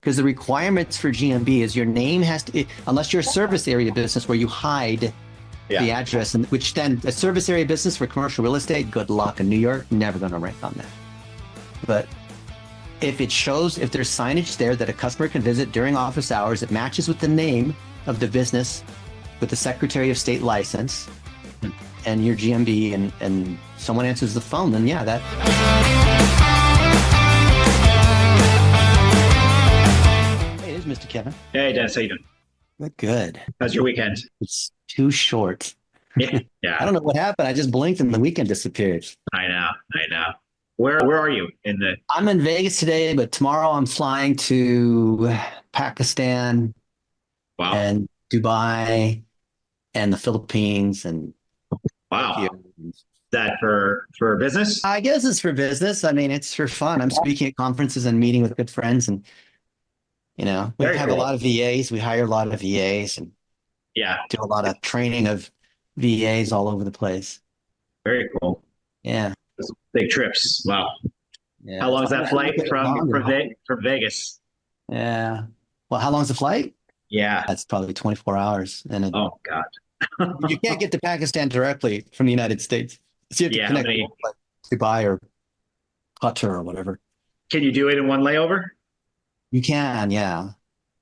because the requirements for GMB is your name has to, unless you're a service area business where you hide the address, and which then a service area business for commercial real estate, good luck. In New York, never going to rank on that. But if it shows, if there's signage there that a customer can visit during office hours, it matches with the name of the business, with the Secretary of State license, and your GMB, and someone answers the phone, then yeah, that. Hey, it is Mr. Kevin. Hey, Dennis, how you doing? Good. How's your weekend? It's too short. Yeah. I don't know what happened. I just blinked and the weekend disappeared. I know. Where are you in the? I'm in Vegas today, but tomorrow I'm flying to Pakistan and Dubai and the Philippines and wow. Is that for business? I guess it's for business. I mean, it's for fun. I'm speaking at conferences and meeting with good friends, and we have a lot of VAs. We hire a lot of VAs and do a lot of training of VAs all over the place. Very cool. Yeah. Big trips. Wow. Yeah. How long is that flight from Vegas? Yeah. Well, how long is the flight? Yeah. That's probably 24 hours. And oh, God. You can't get to Pakistan directly from the United States. So you have to connect to Dubai or Qatar or whatever. Can you do it in one layover? You can, yeah.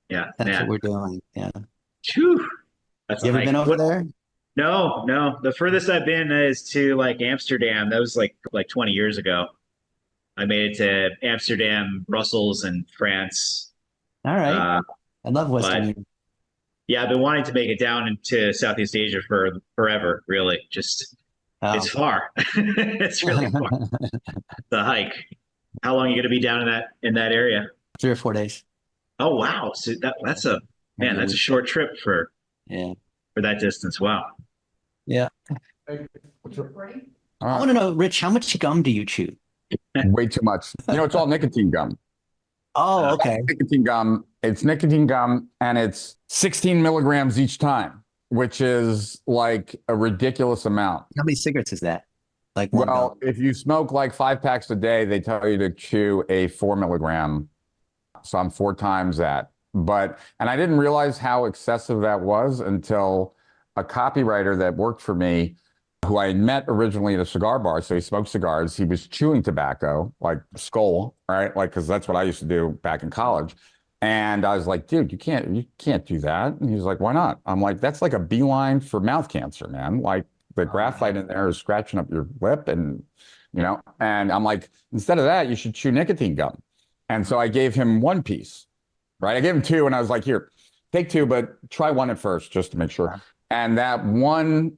Yeah. That's what we're doing. Yeah. Whew. You ever been over there? No. The furthest I've been is to like Amsterdam. That was like 20 years ago. I made it to Amsterdam, Brussels, and France. All right. I love Western Europe. Yeah, I've been wanting to make it down into Southeast Asia for forever, really. Just it's far. It's really far. The hike. How long are you going to be down in that area? 3 or 4 days. Oh wow. So that's a short trip for that distance. Wow. Yeah. I want to know, Rich, how much gum do you chew? Way too much. It's all nicotine gum. Oh, okay. Nicotine gum. It's nicotine gum, and it's 16 milligrams each time, which is like a ridiculous amount. How many cigarettes is that? If you smoke like 5 packs a day, they tell you to chew a 4 milligram. So I'm 4 times that. And I didn't realize how excessive that was until a copywriter that worked for me, who I had met originally at a cigar bar. So he smoked cigars. He was chewing tobacco, like skull, right? Like, because that's what I used to do back in college. And I was like, dude, you can't do that. And he was like, why not? I'm like, that's like a beeline for mouth cancer, man. Like the graphite in there is scratching up your lip, and and I'm like, instead of that, you should chew nicotine gum. And so I gave him 1 piece, right? I gave him 2, and I was like, here, take 2, but try 1 at first just to make sure. And that 1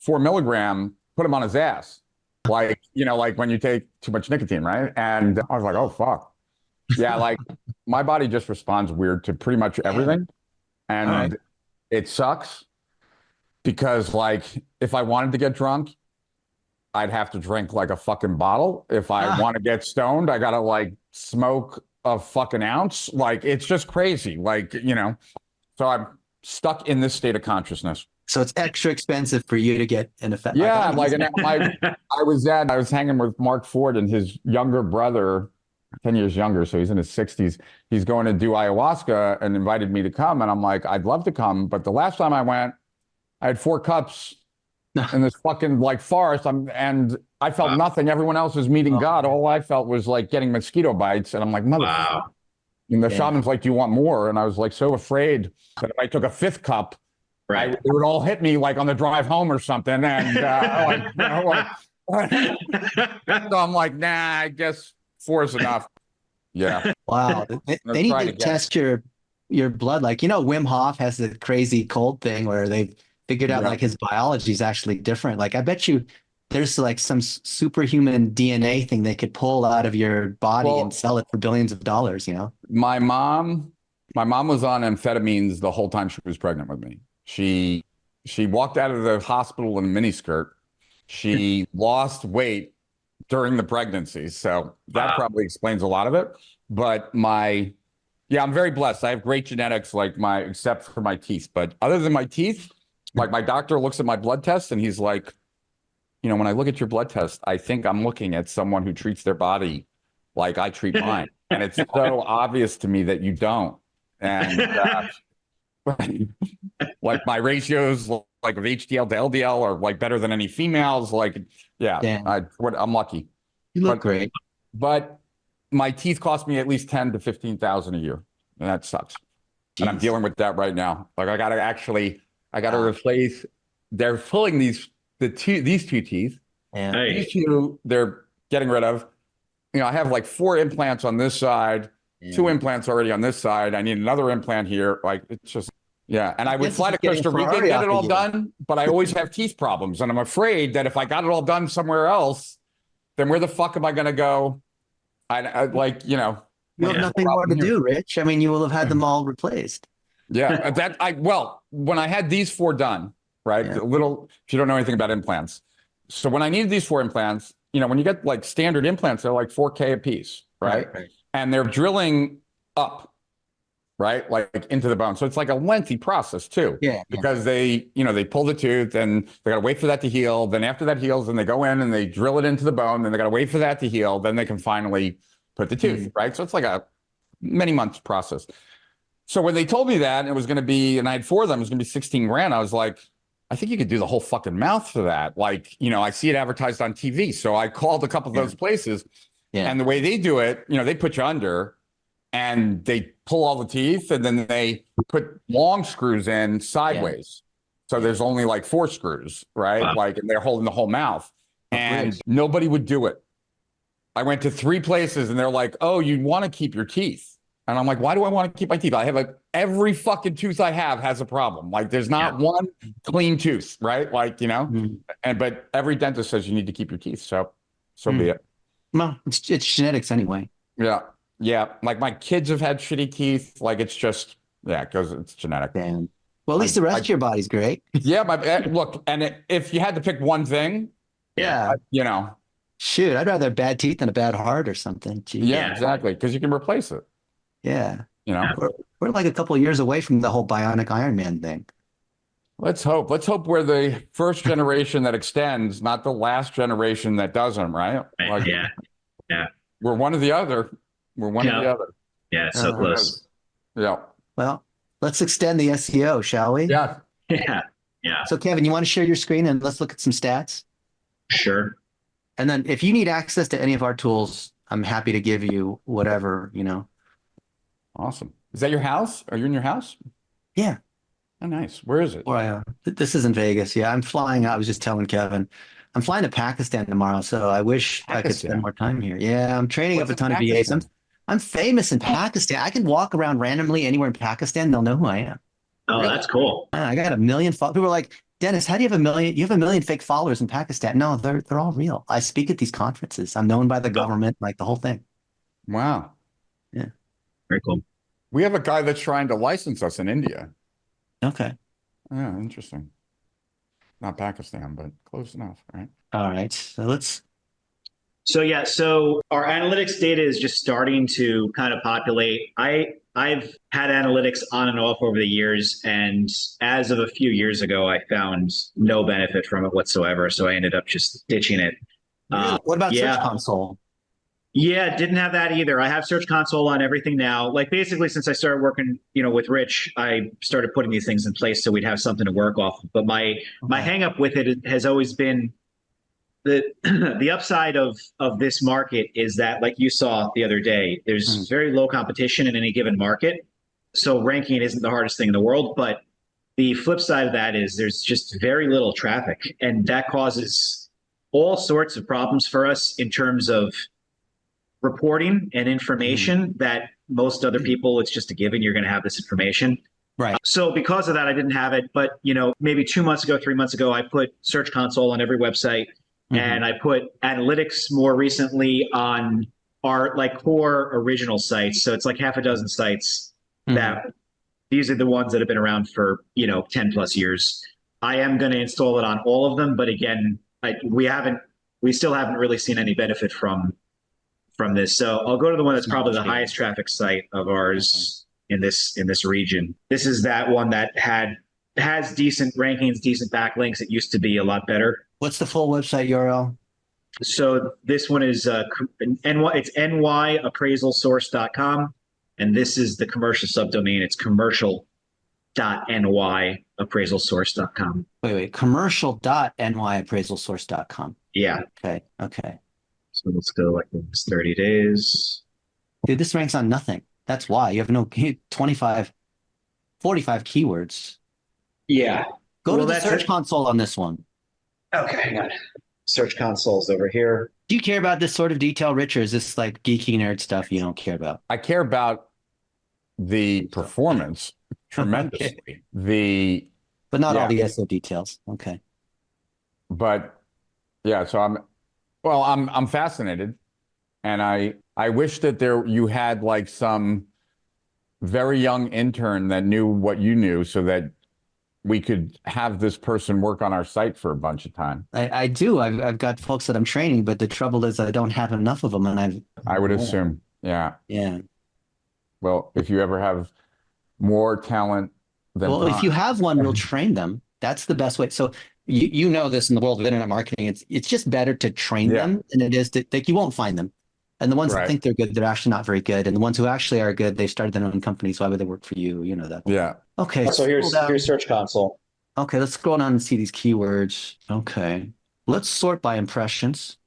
4 milligram put him on his ass. Like when you take too much nicotine, right? And I was like, oh, fuck. Yeah, like my body just responds weird to pretty much everything. And it sucks because like if I wanted to get drunk, I'd have to drink like a fucking bottle. If I want to get stoned, I got to like smoke a fucking ounce. Like it's just crazy. Like, so I'm stuck in this state of consciousness. So it's extra expensive for you to get an effect. Yeah, I was hanging with Mark Ford and his younger brother, 10 years younger, so he's in his 60s. He's going to do ayahuasca and invited me to come, and I'm like, I'd love to come, but the last time I went, I had 4 cups in this fucking like forest, and I felt nothing. Everyone else was meeting God. All I felt was like getting mosquito bites, and I'm like, motherfucker. And the shaman's like, do you want more? And I was like so afraid that if I took a 5th cup, it would all hit me like on the drive home or something. And so I'm like, nah, I guess 4 is enough. Yeah. Wow. They need to test your blood. Like, Wim Hof has the crazy cold thing where they've figured out like his biology is actually different. Like, I bet you there's like some superhuman DNA thing they could pull out of your body and sell it for billions of dollars, My mom was on amphetamines the whole time she was pregnant with me. She walked out of the hospital in a miniskirt. She lost weight during the pregnancy. So that probably explains a lot of it. But I'm very blessed. I have great genetics, except for my teeth. But other than my teeth, like my doctor looks at my blood test and he's like, when I look at your blood test, I think I'm looking at someone who treats their body like I treat mine. And it's so obvious to me that you don't. And like my ratios like of HDL to LDL are like better than any females. Like, yeah, I'm lucky. You look great. But my teeth cost me at least 10 to 15,000 a year. And that sucks. Jeez. And I'm dealing with that right now. Like I got to replace, they're pulling these two teeth. Yeah. These two, they're getting rid of. You know, I have like 4 implants on this side, 2 implants already on this side. I need another implant here. Like it's just, yeah. And I would fly to Costa Rica, get it all done, but I always have teeth problems. And I'm afraid that if I got it all done somewhere else, then where the fuck am I going to go? I like, you know. You have nothing more to do, Rich. I mean, you will have had them all replaced. Yeah. Well, when I had these 4 done, right? A little, if you don't know anything about implants. So when I needed these 4 implants, you know, when you get like standard implants, they're like $4K a piece, right? And they're drilling up, right? Like into the bone. So it's like a lengthy process too. Yeah. Because they, you know, they pull the tooth and they got to wait for that to heal. Then after that heals, then they go in and they drill it into the bone. Then they got to wait for that to heal. Then they can finally put the tooth, right? So it's like a many months process. So when they told me that and it was going to be, and I had 4 of them, it was going to be 16 grand. I was like, I think you could do the whole fucking mouth for that. Like, you know, I see it advertised on TV. So I called a couple of those places and the way they do it, you know, they put you under and they pull all the teeth and then they put long screws in sideways. So there's only like 4 screws, right? Wow. Like, and they're holding the whole mouth and nobody would do it. I went to 3 places and they're like, oh, you want to keep your teeth. And I'm like, why do I want to keep my teeth? I have every fucking tooth I have has a problem. Like there's not one clean tooth, right? Like, you know, but every dentist says you need to keep your teeth. So be it. Well, it's genetics anyway. Yeah. Yeah. Like my kids have had shitty teeth. Like it's just, because it's genetic. Damn. Well, at least the rest of your body's great. Yeah. Look, and if you had to pick one thing, you know. Shoot, I'd rather have bad teeth than a bad heart or something. Jeez. Yeah, exactly. Because you can replace it. Yeah. You know, we're like a couple of years away from the whole bionic Iron Man thing. Let's hope. Let's hope we're the first generation that extends, not the last generation that doesn't, right? Like, we're one or the other. We're one or the other. Yeah, so close. Yeah. Well, let's extend the SEO, shall we? Yeah. Yeah. So, Kevin, you want to share your screen and let's look at some stats? Sure. And then if you need access to any of our tools, I'm happy to give you whatever, you know. Awesome. Is that your house? Are you in your house? Yeah. Oh, nice. Where is it? Well, this is in Vegas. Yeah, I'm flying. I was just telling Kevin, I'm flying to Pakistan tomorrow, so I wish I could spend more time here. Yeah, I'm training up a ton of VAs. I'm famous in Pakistan. I can walk around randomly anywhere in Pakistan. They'll know who I am. Oh, really? That's cool. I got 1 million followers. People are like, Dennis, how do you have 1 million? You have 1 million fake followers in Pakistan. No, they're all real. I speak at these conferences. I'm known by the government, like the whole thing. Wow. Yeah. Very cool. We have a guy that's trying to license us in India. Okay. Yeah, interesting. Not Pakistan, but close enough, right? All right. So our analytics data is just starting to kind of populate. I've had analytics on and off over the years, and as of a few years ago, I found no benefit from it whatsoever. So I ended up just ditching it. What about Search Console? Yeah, didn't have that either. I have Search Console on everything now. Like basically since I started working, with Rich, I started putting these things in place so we'd have something to work off of. But my hang up with it has always been the upside of this market is that, like you saw the other day, there's very low competition in any given market. So ranking isn't the hardest thing in the world, but the flip side of that is there's just very little traffic, and that causes all sorts of problems for us in terms of reporting and information that most other people, it's just a given you're going to have this information. Right. So because of that, I didn't have it. But, maybe 2 months ago, 3 months ago, I put Search Console on every website, and I put analytics more recently on our core original sites. So it's like half a dozen sites that these are the ones that have been around for, 10 plus years. I am going to install it on all of them. But again, we still haven't really seen any benefit from this. So I'll go to the one that's probably the highest traffic site of ours in this region. This is that one that has decent rankings, decent backlinks. It used to be a lot better. What's the full website URL? So this one is it's nyappraisalsource.com, and this is the commercial subdomain. It's commercial.nyappraisalsource.com. Wait, commercial.nyappraisalsource.com. Yeah. Okay. So let's go like this 30 days. Dude, this ranks on nothing. That's why you have no 45 keywords. Yeah. Go to the Search Console on this one. Okay, hang on. Search Console's over here. Do you care about this sort of detail, Rich, or is this like geeky nerd stuff you don't care about? I care about the performance tremendously. Okay. But not all the SEO details. Okay. But yeah, so I'm fascinated, and I wish that you had like some very young intern that knew what you knew, so that we could have this person work on our site for a bunch of time. I do. I've got folks that I'm training, but the trouble is I don't have enough of them, and I would assume, yeah. Well, if you ever have more talent than if you have one, we'll train them. That's the best way. So you know this in the world of internet marketing. It's just better to train them than it is to like, you won't find them. And the ones that think they're good, they're actually not very good. And the ones who actually are good, they've started their own companies. Why would they work for you? You know that. Yeah. Okay. So here's Search Console. Okay, let's scroll down and see these keywords. Okay. Let's sort by impressions.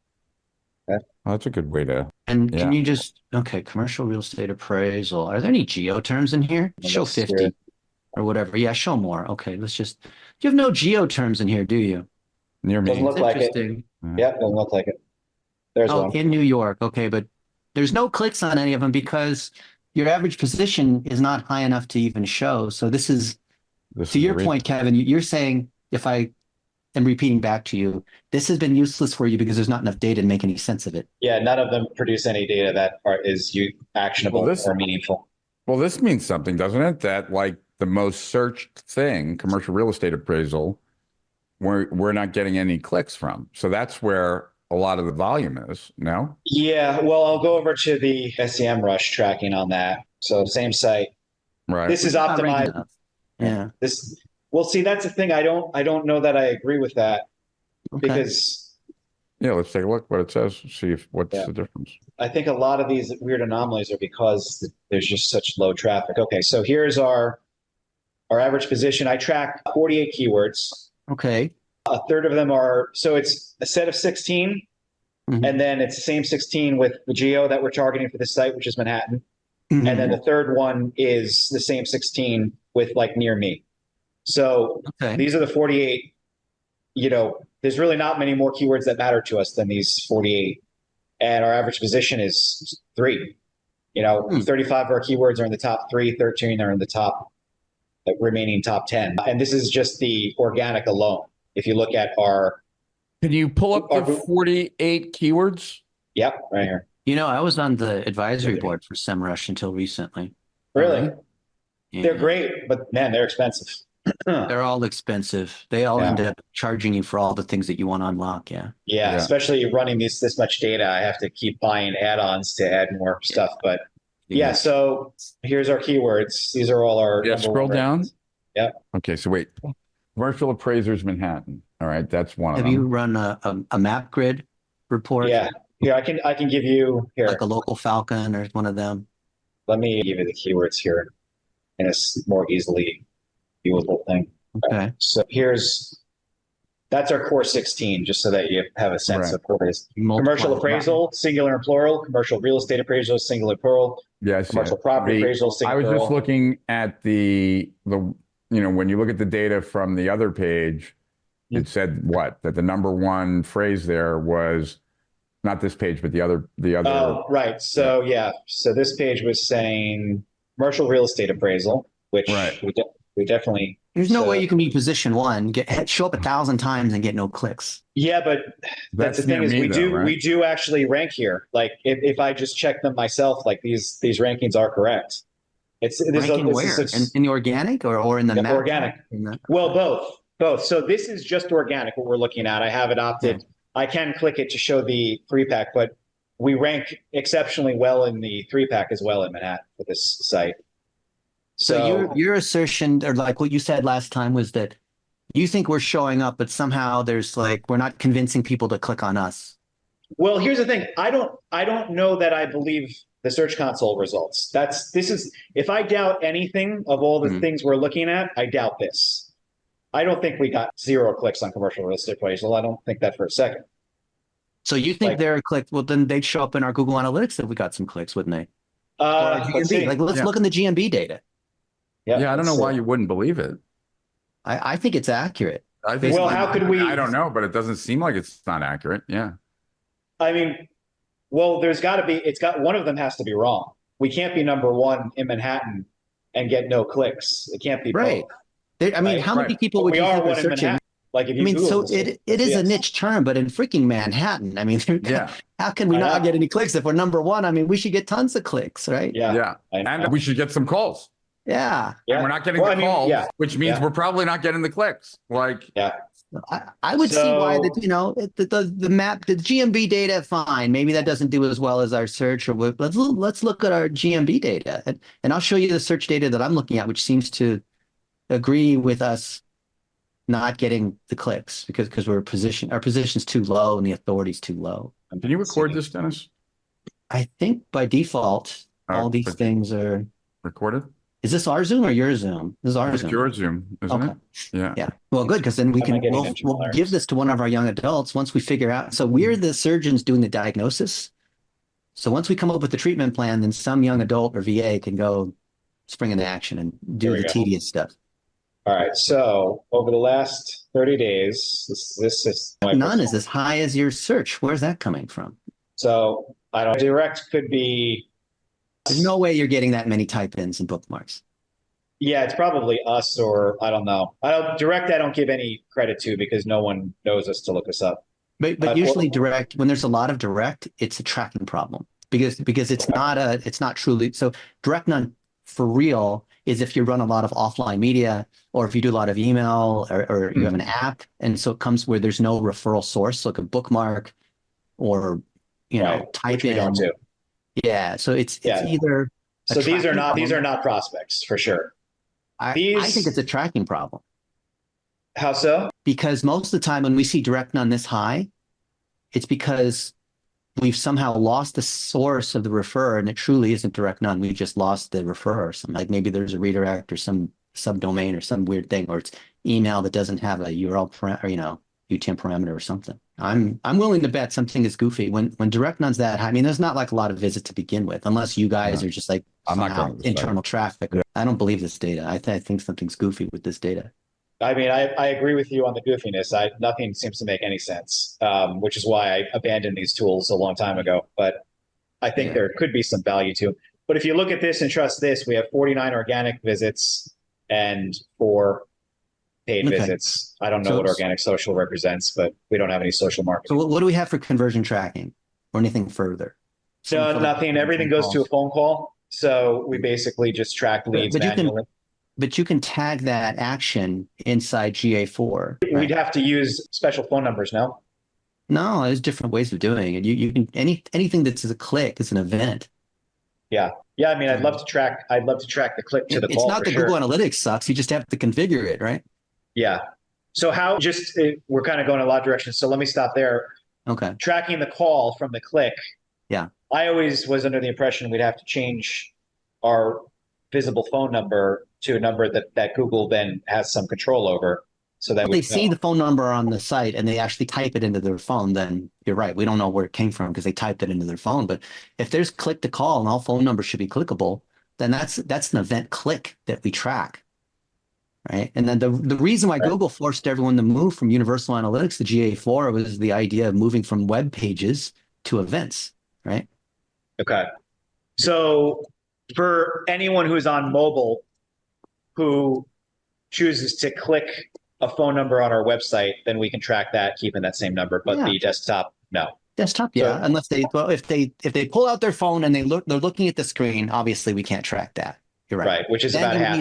Okay. Well, that's a good way to. And can you just, commercial real estate appraisal. Are there any geo terms in here? Show 50 or whatever. Yeah, show more. Okay, you have no geo terms in here, do you? Near me. Doesn't look like it. Yeah, doesn't look like it. There's one. In New York. Okay, but there's no clicks on any of them because your average position is not high enough to even show. So this is to your point, Kevin, you're saying, if I am repeating back to you, this has been useless for you because there's not enough data to make any sense of it. Yeah, none of them produce any data that is actionable or meaningful. Well, this means something, doesn't it? That like the most searched thing, commercial real estate appraisal, we're not getting any clicks from. So that's where a lot of the volume is, no? Yeah, well, I'll go over to the SEMrush tracking on that. So same site. Right. This is optimized. Yeah. Well, see, that's the thing. I don't know that I agree with that because. Yeah, let's take a look what it says. See what's the difference. I think a lot of these weird anomalies are because there's just such low traffic. Okay, so here's our average position. I track 48 keywords. Okay. A third of them so it's a set of 16, and then it's the same 16 with the geo that we're targeting for this site, which is Manhattan. And then the third one is the same 16 with like near me. So these are the 48. There's really not many more keywords that matter to us than these 48. And our average position is 3. 35 of our keywords are in the top 3, 13 are in the top, remaining top 10. And this is just the organic alone. If you look at Can you pull up the 48 keywords? Yep, right here. I was on the advisory board for SEMrush until recently. Really? Yeah. They're great, but man, they're expensive. They're all expensive. They all end up charging you for all the things that you want to unlock. Yeah, especially running this much data. I have to keep buying add-ons to add more stuff. But so here's our keywords. These are all our scroll down. Yeah. Okay, so wait. Commercial appraisers Manhattan. All right, that's one of them. Have you run a map grid report? Yeah. Here, I can give you like a local Falcon or one of them. Let me give you the keywords here in a more easily viewable thing. Okay. So that's our core 16, just so that you have a sense of what it is. Commercial appraisal, singular and plural. Commercial real estate appraisal, singular and plural. Yes. Commercial property appraisal, singular. I was just looking at the when you look at the data from the other page, it said that the number one phrase there was not this page, but the other. Oh, right. So so this page was saying commercial real estate appraisal, which we definitely. There's no way you can be position 1, show up 1,000 times and get no clicks. Yeah, but that's the thing is we do actually rank here. Like if I just check them myself, like these rankings are correct. Ranking where? In the organic or in the map? Organic. Well, both. So this is just organic, what we're looking at. I have it opted. I can click it to show the 3-pack, but we rank exceptionally well in the 3-pack as well in Manhattan for this site. So your assertion, or like what you said last time, was that you think we're showing up, but somehow there's we're not convincing people to click on us. Well, here's the thing. I don't know that I believe the Search Console results. If I doubt anything of all the things we're looking at, I doubt this. I don't think we got 0 clicks on commercial real estate appraisal. I don't think that for a second. So you think they're clicked? Well, then they'd show up in our Google Analytics if we got some clicks, wouldn't they? Or our Let's see. GMB. Like, let's look in the GMB data. Yeah, I don't know why you wouldn't believe it. I think it's accurate. Well, how could we? I don't know, but it doesn't seem like it's not accurate. Yeah. I mean, well, there's got to be. One of them has to be wrong. We can't be number 1 in Manhattan and get no clicks. It can't be right. both. I mean, how many people would you think are searching? Like if you so it is a niche term, but in freaking Manhattan, I mean, how can we not get any clicks if we're number 1? I mean, we should get tons of clicks, right? Yeah. And we should get some calls. Yeah. And we're not getting the calls, which means we're probably not getting the clicks. I would see why the map, the GMB data, fine. Maybe that doesn't do as well as our search. Or let's look at our GMB data, and I'll show you the search data that I'm looking at, which seems to agree with us not getting the clicks because our position's too low and the authority's too low. Can you record this, Dennis? I think by default, all these things are recorded. Is this our Zoom or your Zoom? This is our Zoom. Your Zoom, isn't it? Yeah. Yeah. Well, good, because then we'll give this to one of our young adults once we figure out. So we're the surgeons doing the diagnosis. So once we come up with the treatment plan, then some young adult or VA can go spring into action and do the tedious stuff. All right. So over the last 30 days, this is none is as high as your search. Where's that coming from? So I don't. Direct could be. There's no way you're getting that many type-ins and bookmarks. Yeah, it's probably us, or I don't know. Direct, I don't give any credit to because no one knows us to look us up. But usually direct, when there's a lot of direct, it's a tracking problem because it's not truly. So direct none for real is if you run a lot of offline media or if you do a lot of email or you have an app. And so it comes where there's no referral source, like a bookmark or, type in. Don't do. Yeah. So it's either. So these are not prospects for sure. I think it's a tracking problem. How so? Because most of the time when we see direct none this high, it's because we've somehow lost the source of the referrer and it truly isn't direct none. We just lost the referrer. Something like maybe there's a redirect or some subdomain or some weird thing, or it's email that doesn't have a URL UTM parameter or something. I'm willing to bet something is goofy when direct none's that high. I mean, there's not like a lot of visits to begin with, unless you guys are just like internal traffic. I don't believe this data. I think something's goofy with this data. I mean, I agree with you on the goofiness. Nothing seems to make any sense, which is why I abandoned these tools a long time ago. But I think there could be some value to them. But if you look at this and trust this, we have 49 organic visits and 4 paid visits. I don't know what organic social represents, but we don't have any social marketing. So what do we have for conversion tracking or anything further? So nothing. Everything goes to a phone call. So we basically just track leads manually. But you can tag that action inside GA4. Right? We'd have to use special phone numbers, no? No, there's different ways of doing it. You can anything that's a click is an event. Yeah. I mean, I'd love to track the click to the call. It's not that Google Analytics sucks. You just have to configure it, right? Yeah. So we're kind of going in a lot of directions. So let me stop there. Okay. Tracking the call from the click. Yeah. I always was under the impression we'd have to change our visible phone number to a number that Google then has some control over. So that they see the phone number on the site and they actually type it into their phone, then you're right. We don't know where it came from because they typed it into their phone. But if there's click to call and all phone numbers should be clickable, then that's an event click that we track. Right. And then the reason why Google forced everyone to move from Universal Analytics to GA4 was the idea of moving from web pages to events. Right. Okay. So for anyone who's on mobile who chooses to click a phone number on our website, then we can track that, keeping that same number. But the desktop, no. Desktop, yeah. Unless if they pull out their phone and they're looking at the screen, obviously we can't track that. You're right. Right, which is then about half.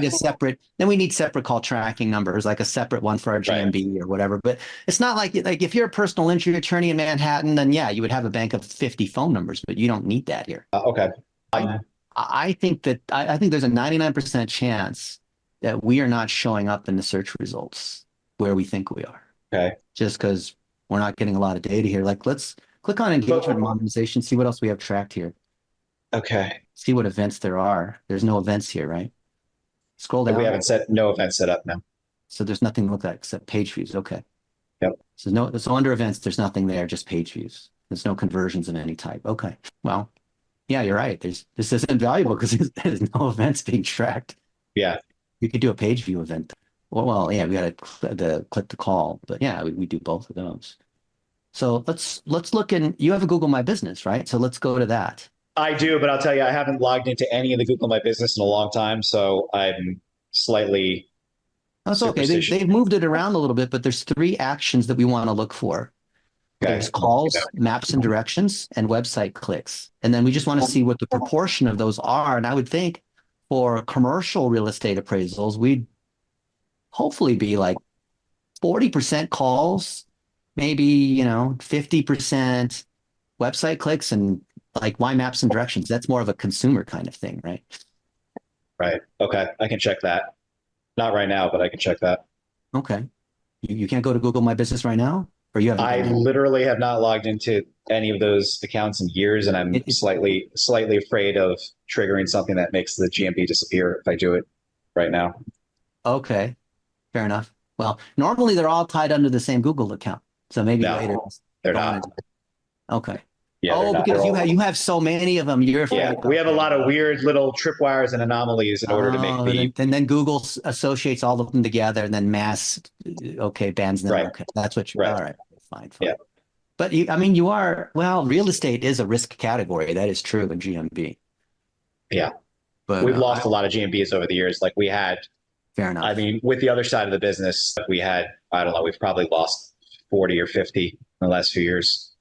We need separate call tracking numbers, like a separate one for our GMB or whatever. But it's not like if you're a personal injury attorney in Manhattan, then you would have a bank of 50 phone numbers, but you don't need that here. Okay. I think there's a 99% chance that we are not showing up in the search results where we think we are. Okay. Just because we're not getting a lot of data here. Like let's Click on engagement monetization. See what else we have tracked here. Okay. See what events there are. There's no events here, right? Scroll down. We haven't set no event set up now. So there's nothing to look at except page views. Okay. Yep. So under events, there's nothing there, just page views. There's no conversions of any type. Okay. Well, yeah, you're right. This isn't valuable because there's no events being tracked. Yeah. You could do a page view event. Well, yeah, we got to click the call, but yeah, we do both of those. So let's look in. You have a Google My Business, right? So let's go to that. I do, but I'll tell you, I haven't logged into any of the Google My Business in a long time, so I'm slightly. That's okay. They've moved it around a little bit, but there's 3 actions that we want to look for. Okay. There's calls, maps and directions, and website clicks. And then we just want to see what the proportion of those are. And I would think for commercial real estate appraisals, we'd hopefully be like 40% calls, maybe, 50% website clicks, and like why maps and directions. That's more of a consumer kind of thing, right? Right. Okay. I can check that. Not right now, but I can check that. Okay. You can't go to Google My Business right now? Or you have? I literally have not logged into any of those accounts in years, and I'm slightly afraid of triggering something that makes the GMB disappear if I do it right now. Okay. Fair enough. Well, normally they're all tied under the same Google account. So maybe later. They're not. Okay. Yeah, because you have so many of them. You're afraid. Yeah, we have a lot of weird little tripwires and anomalies in order to make and then Google associates all of them together and then bans them. Right. Okay, that's what you're. Right. All right, fine. Yeah. But real estate is a risk category. That is true in GMB. Yeah. But we've lost a lot of GMBs over the years. Like we had. Fair enough. I mean, with the other side of the business, we had, I don't know, we've probably lost 40 or 50 in the last few years.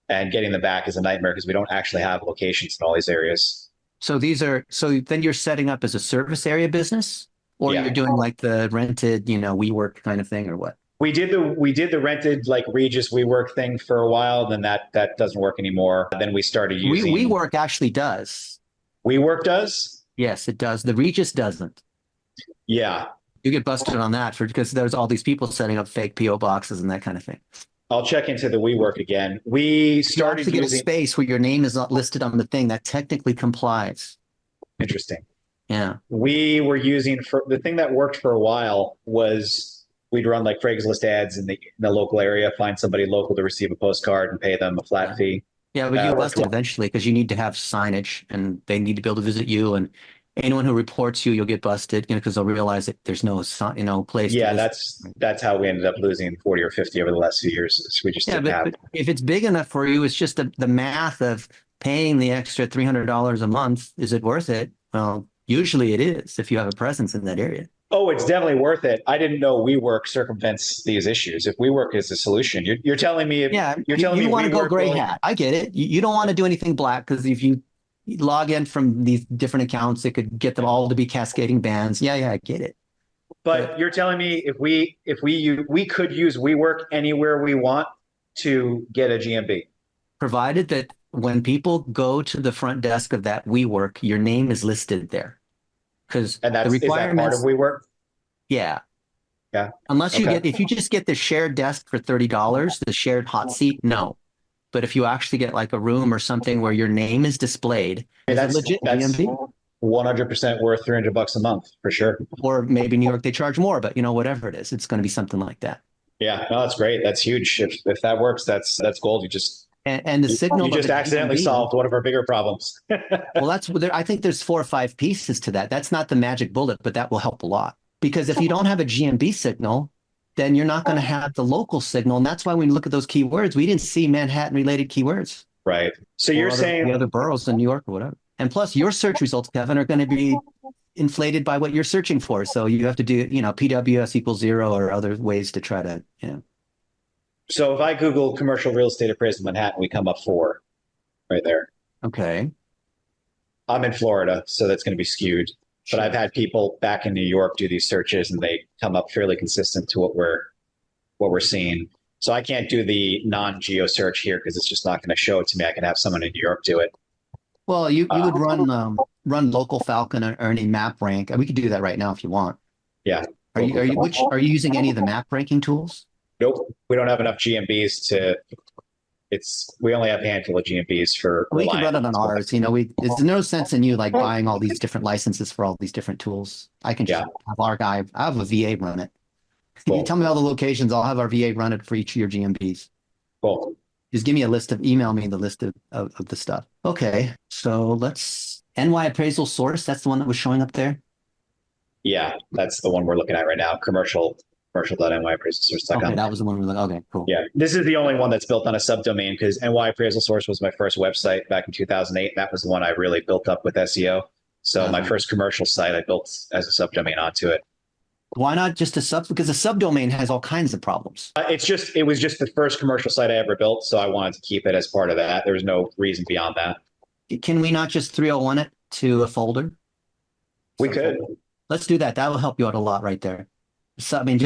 And getting them back is a nightmare because we don't actually have locations in all these areas. So then you're setting up as a service area business, or you're doing like the rented, WeWork kind of thing, or what? We did the rented like Regis WeWork thing for a while. Then that doesn't work anymore. Then we started using WeWork actually does. WeWork does? Yes, it does. The Regis doesn't. Yeah. You get busted on that because there's all these people setting up fake PO boxes and that kind of thing. I'll check into the WeWork again. We started using a space where your name is not listed on the thing that technically complies. Interesting. Yeah. We were using the thing that worked for a while was we'd run like Craigslist ads in the local area, find somebody local to receive a postcard and pay them a flat fee. Yeah, but you busted eventually because you need to have signage and they need to be able to visit you, and anyone who reports you'll get busted, because they'll realize that there's no place. Yeah, that's how we ended up losing 40 or 50 over the last few years. We just didn't have. But if it's big enough for you, it's just the math of paying the extra $300 a month. Is it worth it? Well, usually it is if you have a presence in that area. Oh, it's definitely worth it. I didn't know WeWork circumvents these issues. If WeWork is the solution, you're telling me. You want to go gray hat. I get it. You don't want to do anything black because if you log in from these different accounts, it could get them all to be cascading bans. Yeah, I get it. But you're telling me if we could use WeWork anywhere we want to get a GMB, provided that when people go to the front desk of that WeWork, your name is listed there. Because the requirements is that part of WeWork? Yeah. Yeah. Unless if you just get the shared desk for $30, the shared hot seat, no. But if you actually get like a room or something where your name is displayed, that's legit GMB. 100% worth $300 a month for sure. Or maybe New York, they charge more, but whatever it is, it's going to be something like that. Yeah, no, that's great. That's huge. If that works, that's gold. And the signal. You just accidentally solved one of our bigger problems. Well, I think there's 4 or 5 pieces to that. That's not the magic bullet, but that will help a lot. Because if you don't have a GMB signal, then you're not going to have the local signal. And that's why when you look at those keywords, we didn't see Manhattan-related keywords. Right. So you're saying the other boroughs in New York or whatever. And plus, your search results, Kevin, are going to be inflated by what you're searching for. So you have to do, PWS equals 0 or other ways to try to, So if I Google commercial real estate appraisal Manhattan, we come up 4 right there. Okay. I'm in Florida, so that's going to be skewed. Sure. But I've had people back in New York do these searches and they come up fairly consistent to what we're seeing. So I can't do the non-geo search here because it's just not going to show it to me. I can have someone in New York do it. Well, you would run local Falcon or any map rank. We could do that right now if you want. Yeah. Are you using any of the map ranking tools? Nope. We don't have enough GMBs to we only have a handful of GMBs for We can run Reliant. it on ours. You know, there's no sense in you like buying all these different licenses for all these different tools. I can just have our guy, I have a VA run it. Cool. You tell me all the locations, I'll have our VA run it for each of your GMBs. Cool. Just give me email me the list of the stuff. Okay, so NY appraisal source, that's the one that was showing up there? Yeah, that's the one we're looking at right now, commercial.nyappraisalsource.com. Okay, that was the one we were like, okay, cool. Yeah, this is the only one that's built on a subdomain because NY Appraisal Source was my first website back in 2008. That was the one I really built up with SEO. So my first commercial site I built as a subdomain onto it. Why not just because a subdomain has all kinds of problems. It was just the first commercial site I ever built, so I wanted to keep it as part of that. There was no reason beyond that. Can we not just 301 it to a folder? We could. Let's do that. That will help you out a lot right there. So, I mean,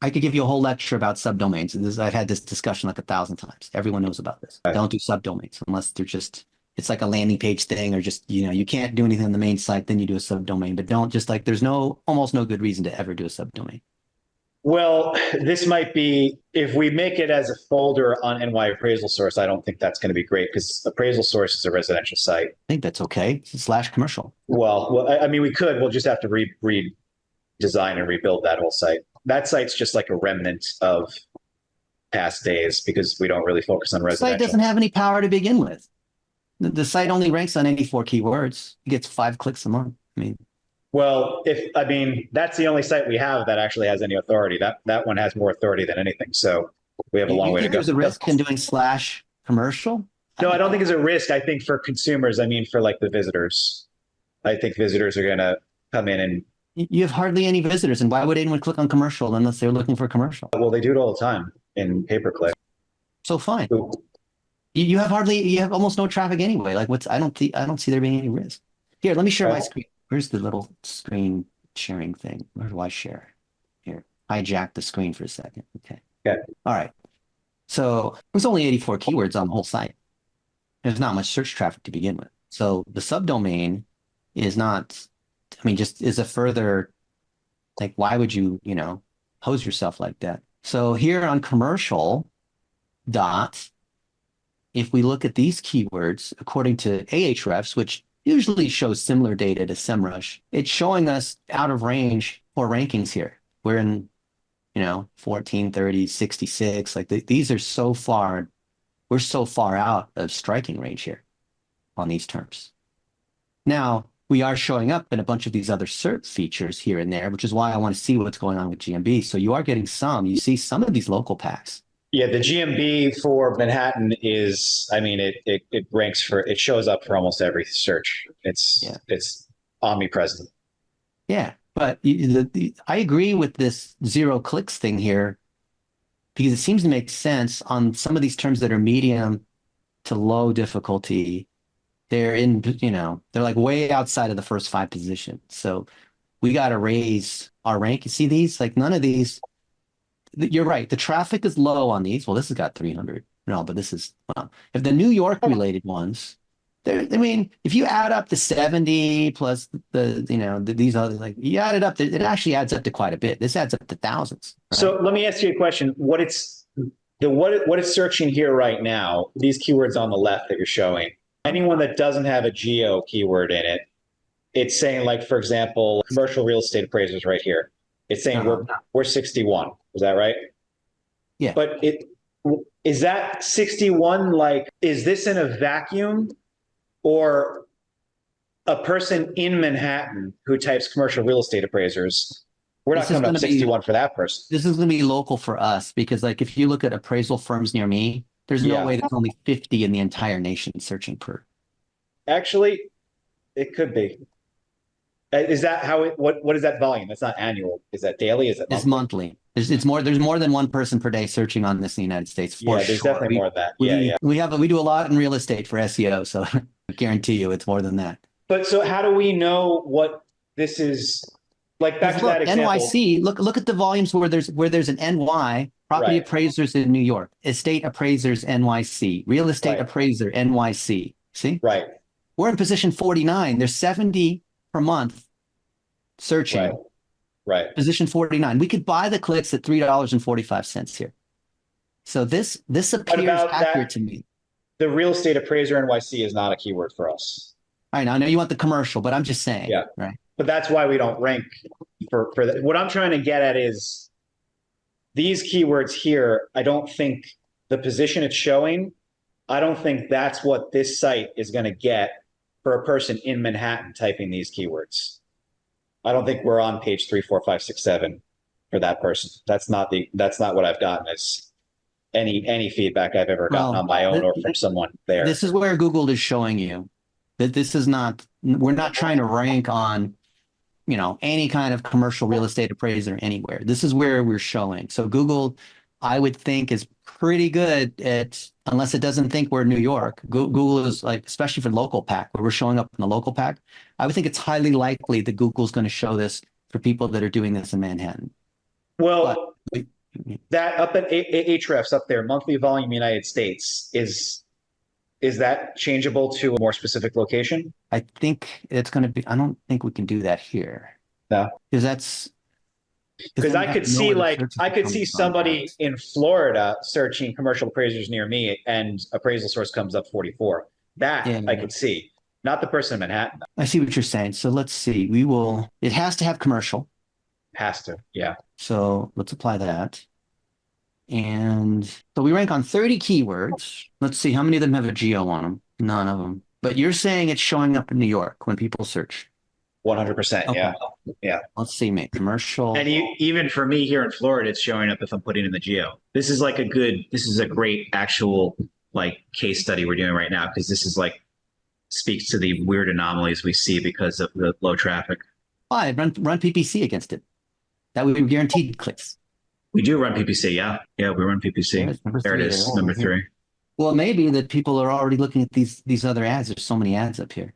I could give you a whole lecture about subdomains. I've had this discussion like 1,000 times. Everyone knows about this. Don't do subdomains unless they're it's like a landing page thing or just, you can't do anything on the main site, then you do a subdomain, but don't just there's almost no good reason to ever do a subdomain. Well, this might be, if we make it as a folder on NY Appraisal Source, I don't think that's going to be great because Appraisal Source is a residential site. I think that's okay. It's / commercial. Well, I mean, we'll just have to redesign and rebuild that whole site. That site's just like a remnant of past days because we don't really focus on residential. The site doesn't have any power to begin with. The site only ranks on any 4 keywords. It gets 5 clicks a month. I mean, well, that's the only site we have that actually has any authority. That one has more authority than anything. So we have a long way to go. There's a risk in doing / commercial? No, I don't think it's a risk. I think for consumers, for like the visitors, I think visitors are going to come in and. You have hardly any visitors, and why would anyone click on commercial unless they're looking for commercial? Well, they do it all the time in pay-per-click. So fine. You have almost no traffic anyway. Like I don't see there being any risk. Here, let me share my screen. Where's the little screen sharing thing? Where do I share? Here, hijack the screen for a second. Okay. All right. So there's only 84 keywords on the whole site. There's not much search traffic to begin with. So the subdomain is not. Just is a further, why would you, pose yourself like that? So here on commercial if we look at these keywords, according to Ahrefs, which usually shows similar data to SEMrush, it's showing us out of range for rankings here. We're in, 14, 30, 66. These are so far, we're so far out of striking range here on these terms. Now, we are showing up in a bunch of these other search features here and there, which is why I want to see what's going on with GMB. So you are getting you see some of these local packs. Yeah, the GMB for Manhattan is, it ranks it shows up for almost every search. It's omnipresent. Yeah, but I agree with this 0 clicks thing here because it seems to make sense on some of these terms that are medium to low difficulty. They're they're like way outside of the first 5 positions. So we got to raise our rank. You see these? None of these. You're right. The traffic is low on these. Well, this has got 300. No, but this is, if the New York related ones, if you add up the 70 plus these other, you add it up, it actually adds up to quite a bit. This adds up to thousands. Right? So let me ask you a question. What it's searching here right now, these keywords on the left that you're showing, anyone that doesn't have a geo keyword in it, it's saying for example, commercial real estate appraisers right here. It's saying we're 61. Is that right? Yeah. But is that 61 is this in a vacuum or a person in Manhattan who types commercial real estate appraisers? We're not coming up 61 for that person. This is going to be local for us because if you look at appraisal firms near me, there's no way there's only 50 in the entire nation searching per. Actually, it could be. Is that what is that volume? That's not annual. Is that daily? Is it monthly? It's monthly. There's more than one person per day searching on this in the United States. There's definitely more of that. We do a lot in real estate for SEO, so I guarantee you it's more than that. But so how do we know what this is? Back to that example. NYC, look at the volumes where there's an NY, property appraisers in New York, estate appraisers NYC, real estate appraiser NYC. See? Right. We're in position 49. There's 70 per month searching. Right. Position 49. We could buy the clicks at $3.45 here. So this What appears about accurate that? to me. The real estate appraiser NYC is not a keyword for us. All right, now I know you want the commercial, but I'm just saying, Yeah. right? But that's why we don't rank for that. What I'm trying to get at is these keywords here. I don't think the position it's showing, I don't think that's what this site is going to get for a person in Manhattan typing these keywords. I don't think we're on page 3, 4, 5, 6, 7 for that person. That's not what I've gotten as any feedback I've ever gotten on my own or from someone there. This is where Google is showing you that this is not, we're not trying to rank on, any kind of commercial real estate appraiser anywhere. This is where we're showing. So Google, I would think, is pretty good at, unless it doesn't think we're New York. Google is like, especially for local pack, where we're showing up in the local pack. I would think it's highly likely that Google's going to show this for people that are doing this in Manhattan. Well, that up at Ahrefs up there, monthly volume United States, is that changeable to a more specific location? I think it's going to be, I don't think we can do that here. No. Because I could see somebody in Florida searching commercial appraisers near me and appraisal source comes up 44. I could see, not the person in Manhattan. I see what you're saying. So let's see. It has to have commercial. Has to, yeah. So let's apply that. And so we rank on 30 keywords. Let's see, how many of them have a geo on them? None of them. But you're saying it's showing up in New York when people search. 100%, okay. Yeah. Let's see, mate. Commercial. And even for me here in Florida, it's showing up if I'm putting in the geo. This is a great actual case study we're doing right now, because this is speaks to the weird anomalies we see because of the low traffic. Run PPC against it. That would be guaranteed clicks. We do run PPC, yeah. Yeah, we run PPC. There it is, number 3. Well, it may be that people are already looking at these other ads. There's so many ads up here.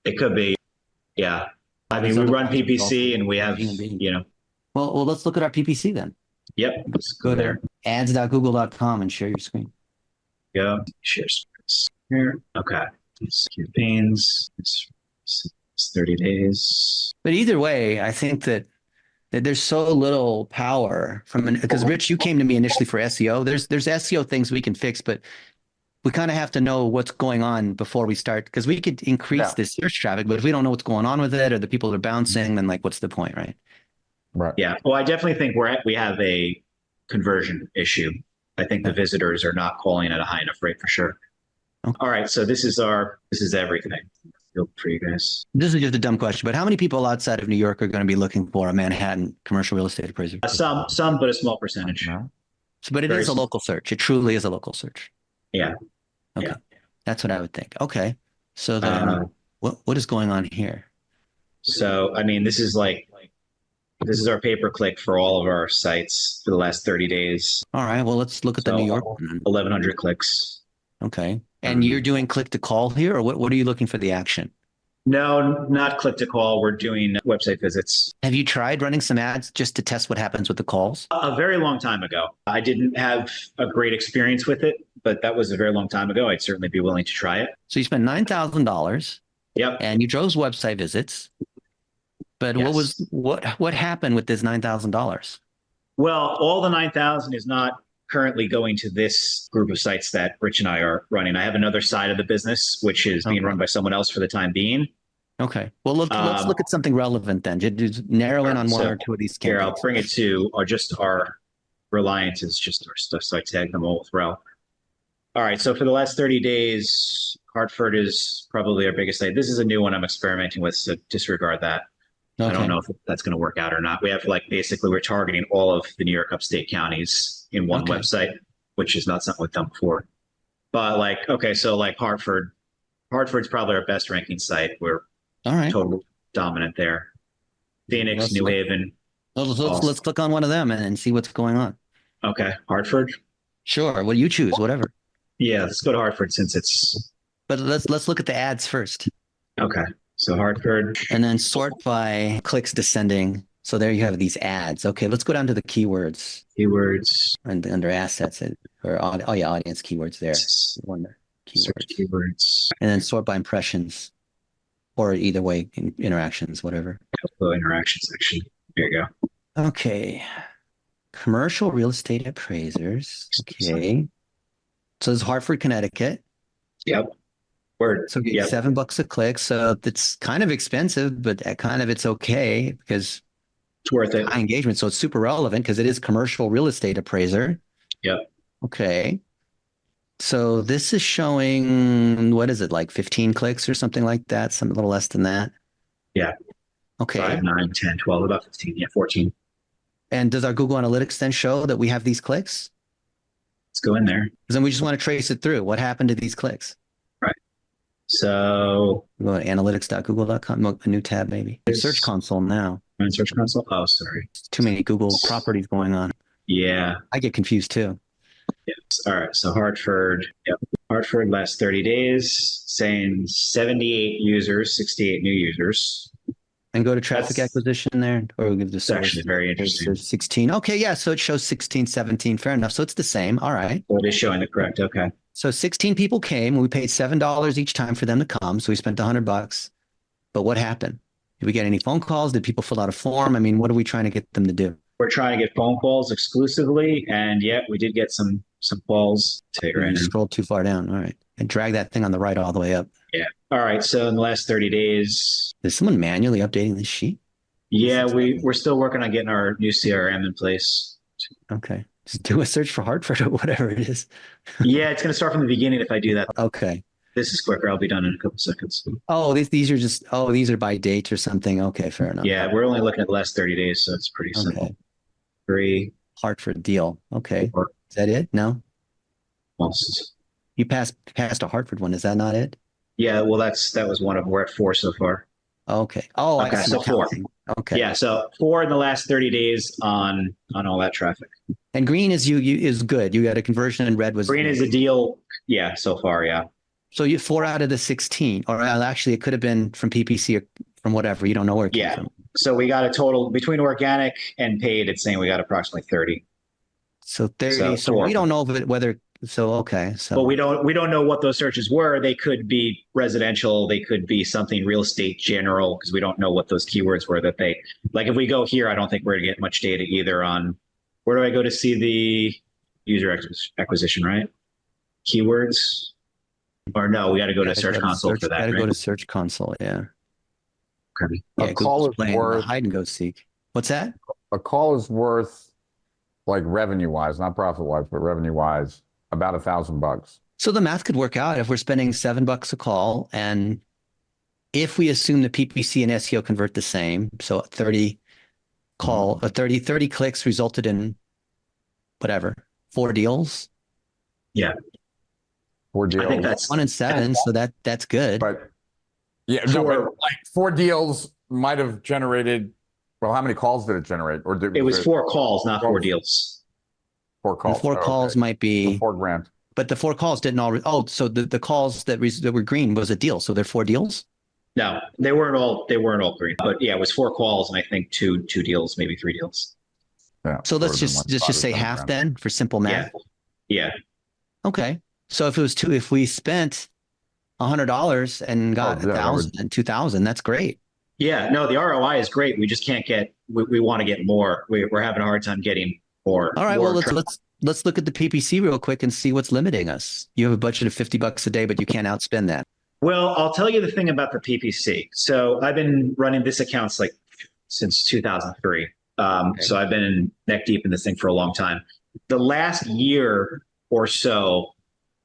It could be, yeah. I mean, we run PPC and we have, Well, let's look at our PPC then. Yep. Let's go there. Ads.google.com and share your screen. Yeah, share screen here. Okay. Campaigns. It's 30 days. But either way, I think that there's so little power because Rich, you came to me initially for SEO. There's SEO things we can fix, but we kind of have to know what's going on before we start, because we could increase this search traffic, but if we don't know what's going on with it or the people that are bouncing, then what's the point, right? Right. Yeah. Well, I definitely think we have a conversion issue. I think the visitors are not calling at a high enough rate for sure. Okay. All right. So this is everything. For you guys. This is just a dumb question, but how many people outside of New York are going to be looking for a Manhattan commercial real estate appraiser? Some, but a small percentage. But it is a local search. It truly is a local search. Yeah. Okay. Yeah. That's what I would think. Okay. So then what is going on here? So, I mean, this is our pay-per-click for all of our sites for the last 30 days. All right. Well, let's look at the New York one. 1,100 clicks. Okay. And you're doing click to call here, or what are you looking for the action? No, not click to call. We're doing website visits. Have you tried running some ads just to test what happens with the calls? A very long time ago. I didn't have a great experience with it, but that was a very long time ago. I'd certainly be willing to try it. So you spent $9,000. Yep. And you drove website visits. But yes. what happened with this $9,000? Well, all the 9,000 is not currently going to this group of sites that Rich and I are running. I have another side of the business, which is being run by someone else for the time being. Okay. Well, let's look at something relevant then. Just narrow in on one or two of these campaigns. Here, I'll bring it to our reliance is just our stuff. So I tag them all with rel. All right. So for the last 30 days, Hartford is probably our biggest site. This is a new one I'm experimenting with, so disregard that. Okay. I don't know if that's going to work out or not. We have basically we're targeting all of the New York upstate counties in one website, which is not something we've done before. But so Hartford's probably our best ranking site. We're total dominant there. Phoenix, New Haven. Let's click on one of them and see what's going on. Okay. Hartford? Sure. Well, you choose, whatever. Yeah, let's go to Hartford since it's... But let's look at the ads first. Okay. So Hartford. And then sort by clicks descending. So there you have these ads. Okay, let's go down to the keywords. Keywords. And under assets, audience keywords there. Wonder. Keywords. And then sort by impressions. Or either way, interactions, whatever. Interaction section. There you go. Okay. Commercial real estate appraisers. Okay. So it's Hartford, Connecticut. Yep. Word. So we get Yep. $7 a click. So it's kind of expensive, but it's okay because It's worth it. high engagement. So it's super relevant because it is commercial real estate appraiser. Yep. Okay. So this is showing, what is it, like 15 clicks or something like that? Some a little less than that. Yeah. Okay. 5, 9, 10, 12, about 15. Yeah, 14. And does our Google Analytics then show that we have these clicks? Let's go in there. Because then we just want to trace it through. What happened to these clicks? Right. So Go to analytics.google.com, a new tab maybe. Search console now. in Search Console. Oh, sorry. Too many Google properties going on. Yeah. I get confused too. Yes. All right. So Hartford. Yep. Hartford last 30 days, saying 78 users, 68 new users. And go to traffic acquisition there, or we'll give the source. Actually very interesting. 16. Okay, yeah. So it shows 16, 17. Fair enough. So it's the same. All right. So it is showing the correct. Okay. So 16 people came. We paid $7 each time for them to come. So we spent $100. But what happened? Did we get any phone calls? Did people fill out a form? I mean, what are we trying to get them to do? We're trying to get phone calls exclusively, and yet we did get some calls. Scroll too far down. All right. And drag that thing on the right all the way up. Yeah. All right. So in the last 30 days. Is someone manually updating this sheet? Yeah, we're still working on getting our new CRM in place. Okay. Just do a search for Hartford or whatever it is. Yeah, it's going to start from the beginning if I do that. Okay. This is quicker. I'll be done in a couple seconds. Oh, these are just, these are by date or something. Okay, fair enough. Yeah, we're only looking at the last 30 days, so it's pretty simple. Okay. 3. Hartford deal. Okay. 4. Is that it? No? Almost. You passed a Hartford one. Is that not it? Yeah, well, that was one of them. We're at 4 so far. Okay. Oh, okay, I see. so 4. Okay. Yeah, so 4 in the last 30 days on all that traffic. And green is is good. You got a conversion, and red was green is a deal. Yeah, so far, yeah. So you 4 out of the 16, or actually it could have been from PPC or from whatever. You don't know where it came from. So we got a total between organic and paid. It's saying we got approximately 30. So 30. So we don't know whether. So okay. So but we don't know what those searches were. They could be residential. They could be something real estate general, because we don't know what those keywords were that they like. If we go here, I don't think we're gonna get much data either on where do I go to see the user acquisition, right? Keywords. Or no, we got to go to Search Console for that. Got to right? go to Search Console, yeah. Okay. Yeah, a call is worth hide and go seek. What's that? A call is worth, like revenue wise, not profit wise, but revenue wise, about $1,000. So the math could work out if we're spending $7 a call, and if we assume the PPC and SEO convert the same, so 30 clicks resulted in whatever, 4 deals. Yeah. 4 deals. I think that's 1 and 7, so that's good. But yeah, but like 4 deals might have generated. Well, how many calls did it generate? Or it was 4 calls, not 4 deals. 4 calls. And 4 calls might be so $4,000. But the 4 calls didn't all. So the calls that were green was a deal. So they're 4 deals. No, they weren't all green. But yeah, it was 4 calls, and I think two deals, maybe 3 deals. Yeah. So let's just say half then for simple math. Yeah. Okay. So if we spent $100 and got 1,000 and 2,000, that's great. Yeah, no, the ROI is great. We just can't get. We want to get more. We're having a hard time getting more. All right. Well, let's look at the PPC real quick and see what's limiting us. You have a budget of $50 a day, but you can't outspend that. Well, I'll tell you the thing about the PPC. So I've been running this account since 2003. Okay. So I've been neck deep in this thing for a long time. The last year or so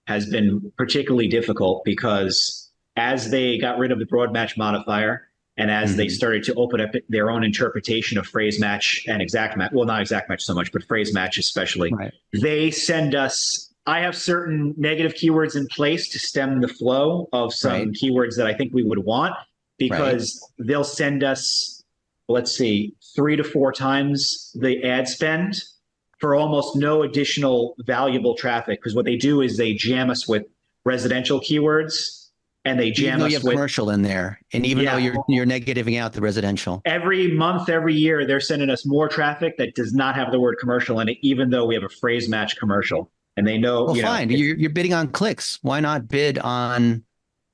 has been particularly difficult because as they got rid of the broad match modifier and as they started to open up their own interpretation of phrase match and exact match, well, not exact match so much, but phrase match especially, they send us, I have certain negative keywords in place to stem the flow of some keywords that I think we would want, because they'll send us, let's see, 3 to 4 times the ad spend for almost no additional valuable traffic. Because what they do is they jam us with residential keywords, and they jam us with commercial in there. And even though you're negativing out the residential. Every month, every year, they're sending us more traffic that does not have the word commercial in it, even though we have a phrase match commercial. And they know, well, fine. You're bidding on clicks. Why not bid on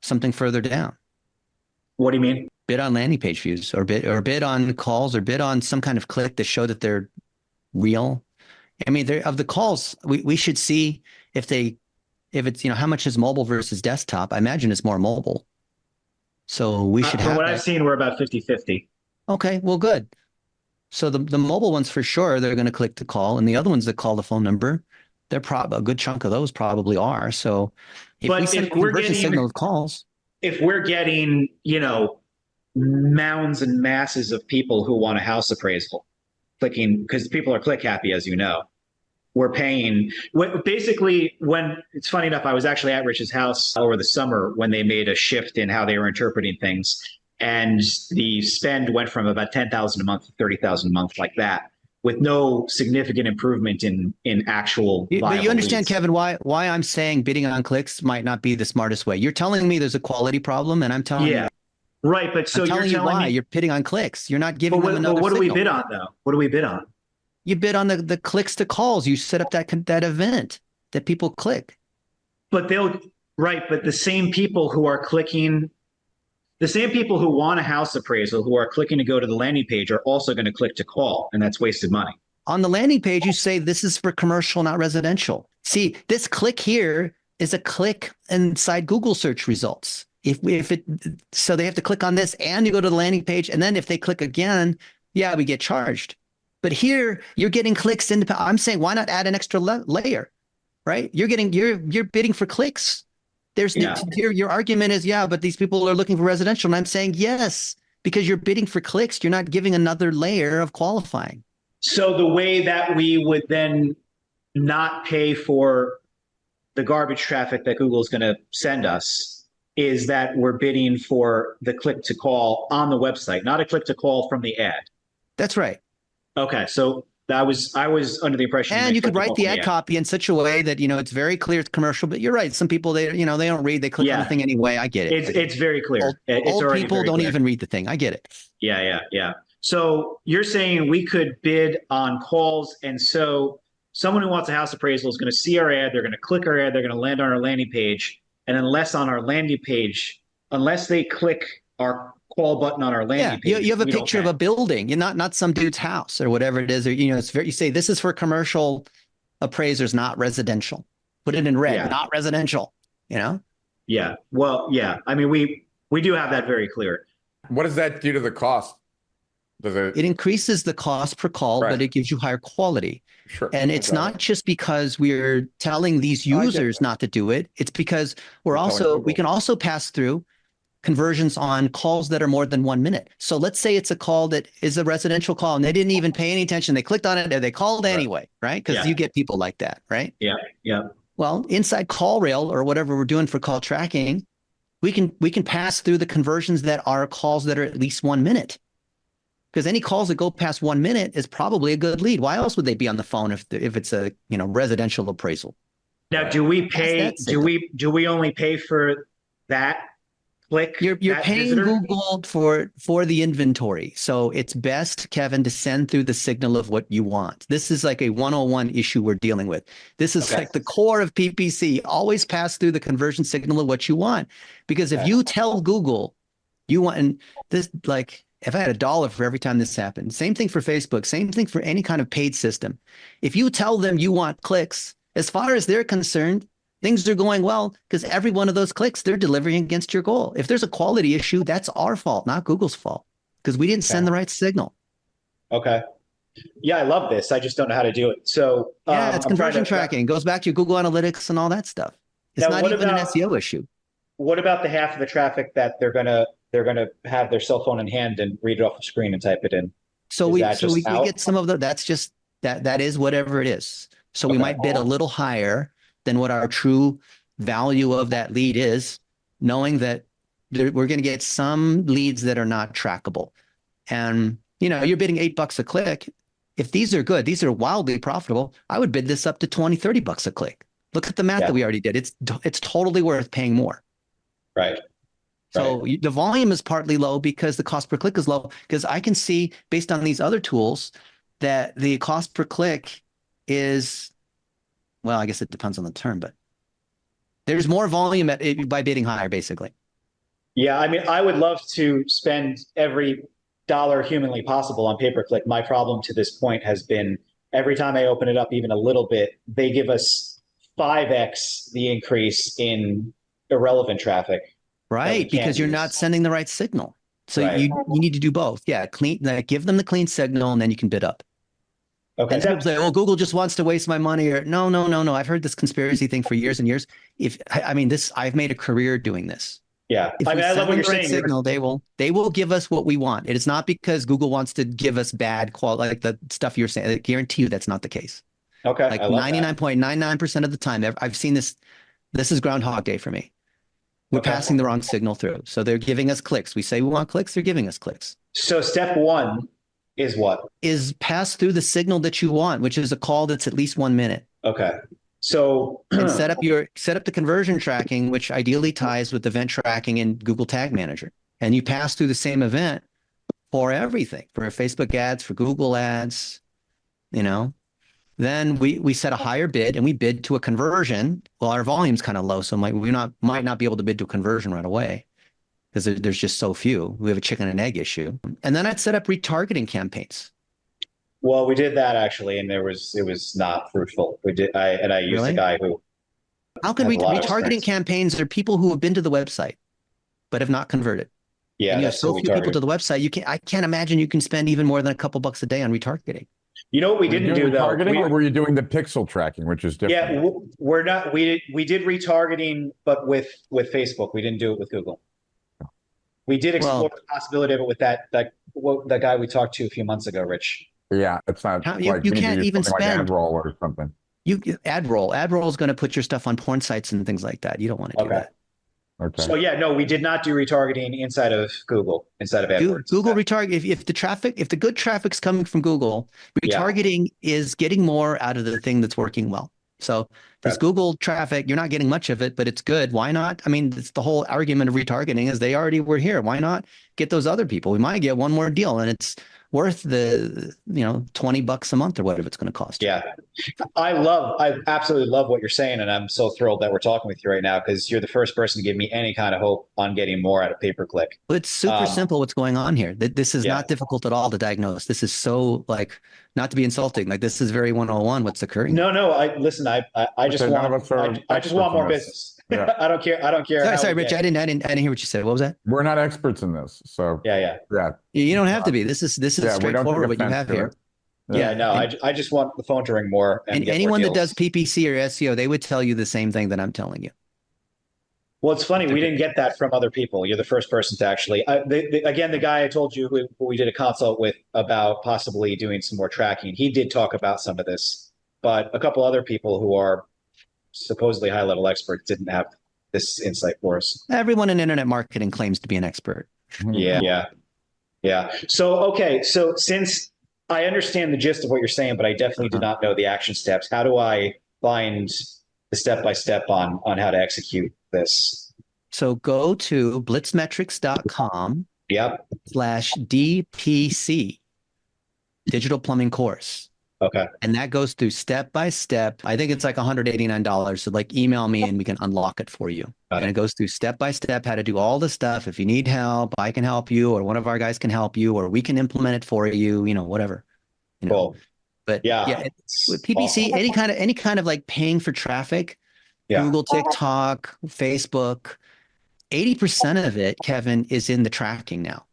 something further down? What do you mean? Bid on landing page views, or bid on calls, or bid on some kind of click to show that they're real. I mean, of the calls, we should see if it's, how much is mobile versus desktop. I imagine it's more mobile. So we should From have what that. I've seen, we're about 50-50. Okay, well, good. So the mobile ones for sure, they're going to click to call, and the other ones that call the phone number, they're a good chunk of those probably are. So if we send a conversion signal with calls, if we're getting, mounds and masses of people who want a house appraisal clicking, because people are click happy, as you know, we're paying basically. When it's funny enough, I was actually at Rich's house over the summer when they made a shift in how they were interpreting things, and the spend went from about 10,000 a month to 30,000 a month, like that, with no significant improvement in actual. But you understand, leads. Kevin, why I'm saying bidding on clicks might not be the smartest way. You're telling me there's a quality problem, and I'm telling you, right. But so you're telling me you're bidding on clicks. You're not giving them another. But what signal. do we bid on though? What do we bid on? You bid on the clicks to calls. You set up that event that people click. But but the same people who are clicking, the same people who want a house appraisal, who are clicking to go to the landing page, are also going to click to call, and that's wasted money. On the landing page, you say this is for commercial, not residential. See, this click here is a click inside Google search results. So they have to click on this and you go to the landing page. And then if they click again, we get charged. But here you're getting clicks into, I'm saying, why not add an extra layer, right? You're bidding for clicks. Your argument is, but these people are looking for residential. And I'm saying, yes, because you're bidding for clicks. You're not giving another layer of qualifying. So the way that we would then not pay for the garbage traffic that Google is going to send us is that we're bidding for the click to call on the website, not a click to call from the ad. That's right. Okay, so I was under the impression. And you could write the ad copy in such a way that it's very clear it's commercial. But you're right. Some people they don't read. They click on the thing anyway. I get it. It's very clear. Old people don't even read the thing. I get it. Yeah. So you're saying we could bid on calls, and so someone who wants a house appraisal is going to see our ad. They're going to click our ad. They're going to land on our landing page, and unless they click our call button on our landing page, you have a picture of a building. You're not some dude's house or whatever it is. Or it's you say this is for commercial appraisers, not residential. Put it in red, not residential. Yeah. Well, yeah. I mean, we do have that very clear. What does that do to the cost? It increases the cost per call, but it gives you higher quality. Sure. And it's not just because we're telling these users not to do it. It's because we can also pass through conversions on calls that are more than 1 minute. So let's say it's a call that is a residential call and they didn't even pay any attention. They clicked on it and they called anyway, right? Because you get people like that, right? Yeah. Well, inside CallRail or whatever we're doing for call tracking, we can pass through the conversions that are calls that are at least 1 minute. Because any calls that go past 1 minute is probably a good lead. Why else would they be on the phone if it's a residential appraisal? Now, do we pay? Do we only pay for that click? You're paying visitor? Google for the inventory. So it's best, Kevin, to send through the signal of what you want. This is like a 101 issue we're dealing with. This is like the core of PPC. Always pass through the conversion signal of what you want. Because if you tell Google you want, and this if I had $1 for every time this happened, same thing for Facebook, same thing for any kind of paid system. If you tell them you want clicks, as far as they're concerned, things are going well because every one of those clicks, they're delivering against your goal. If there's a quality issue, that's our fault, not Google's fault, because we didn't send the right signal. Okay. Yeah, I love this. I just don't know how to do it. So it's conversion tracking. It goes back to your Google Analytics and all that stuff. It's not even an SEO issue. What about the half of the traffic that they're gonna have their cell phone in hand and read it off the screen and type it in? So we get some of that's just that is whatever it is. So we might bid a little higher than what our true value of that lead is, knowing that we're going to get some leads that are not trackable. And you're bidding $8 a click. If these are good, these are wildly profitable, I would bid this up to $20-30 a click. Look at the math that we already did. It's totally worth paying more. Right. So the volume is partly low because the cost per click is low, because I can see based on these other tools that the cost per click is, well, I guess it depends on the term, but there's more volume by bidding higher, basically. Yeah, I mean, I would love to spend every dollar humanly possible on pay-per-click. My problem to this point has been every time I open it up even a little bit, they give us 5x the increase in irrelevant traffic. Right, because you're not sending the right signal. So right. you need to do both. Yeah, give them the clean signal, and then you can bid up. Okay. And people say, "Oh, Google just wants to waste my money." Or no. I've heard this conspiracy thing for years and years. I've made a career doing this. Yeah, I love what you're saying. Signal, they will give us what we want. It is not because Google wants to give us bad quality, like the stuff you're saying. I guarantee you that's not the case. Okay, like 99.99% of the time, I've seen this. This is Groundhog Day for me. We're passing the wrong signal through. So they're giving us clicks. We say we want clicks. They're giving us clicks. So step one is what? Is pass through the signal that you want, which is a call that's at least 1 minute. Okay. So and set up the conversion tracking, which ideally ties with event tracking in Google Tag Manager. And you pass through the same event for everything, for Facebook ads, for Google ads, Then we set a higher bid and we bid to a conversion. Well, our volume's kind of low, so we might not be able to bid to a conversion right away because there's just so few. We have a chicken and egg issue. And then I'd set up retargeting campaigns. Well, we did that actually, and it was not fruitful. I used a guy who. How can retargeting campaigns are people who have been to the website but have not converted? Yeah, and you have so few people to the website. I can't imagine you can spend even more than a couple bucks a day on retargeting. You know what we didn't do though? Or were you doing the pixel tracking, which is different? Yeah, we're not. We did retargeting, but with Facebook. We didn't do it with Google. We did explore the possibility of it with that guy we talked to a few months ago, Rich. Yeah, it's not. You can't even spend like ad roll or something. Ad roll is going to put your stuff on porn sites and things like that. You don't want to do that. Okay. So no, we did not do retargeting inside of Google, inside of AdWords. Google retarget. If the good traffic's coming from Google, retargeting is getting more out of the thing that's working well. So this Google traffic, you're not getting much of it, but it's good. Why not? I mean, it's the whole argument of retargeting is they already were here. Why not get those other people? We might get one more deal, and it's worth the $20 a month or whatever it's going to cost. Yeah, I absolutely love what you're saying, and I'm so thrilled that we're talking with you right now because you're the first person to give me any kind of hope on getting more out of pay-per-click. It's super simple what's going on here. This is not difficult at all to diagnose. This is so not to be insulting. This is very 101 what's occurring. No. I just want more business. Yeah. I don't care. Sorry, Rich. I didn't hear what you said. What was that? We're not experts in this, so yeah. You don't have to be. This is straightforward what you have here. I just want the phone to ring more. And anyone that does PPC or SEO, they would tell you the same thing that I'm telling you. Well, it's funny. We didn't get that from other people. You're the first person to actually. Again, the guy I told you who we did a consult with about possibly doing some more tracking, he did talk about some of this, but a couple other people who are supposedly high-level experts didn't have this insight for us. Everyone in internet marketing claims to be an expert. Yeah. So since I understand the gist of what you're saying, but I definitely do not know the action steps, how do I find the step-by-step on how to execute this? So go to blitzmetrics.com /DPC, Digital Plumbing Course. Okay. And that goes through step by step. I think it's like $189. So email me and we can unlock it for you. And it goes through step by step how to do all the stuff. If you need help, I can help you, or one of our guys can help you, or we can implement it for you, whatever. Cool. But with PPC, awesome. any kind of paying for traffic, Google, TikTok, Facebook, 80% of it, Kevin, is in the tracking now.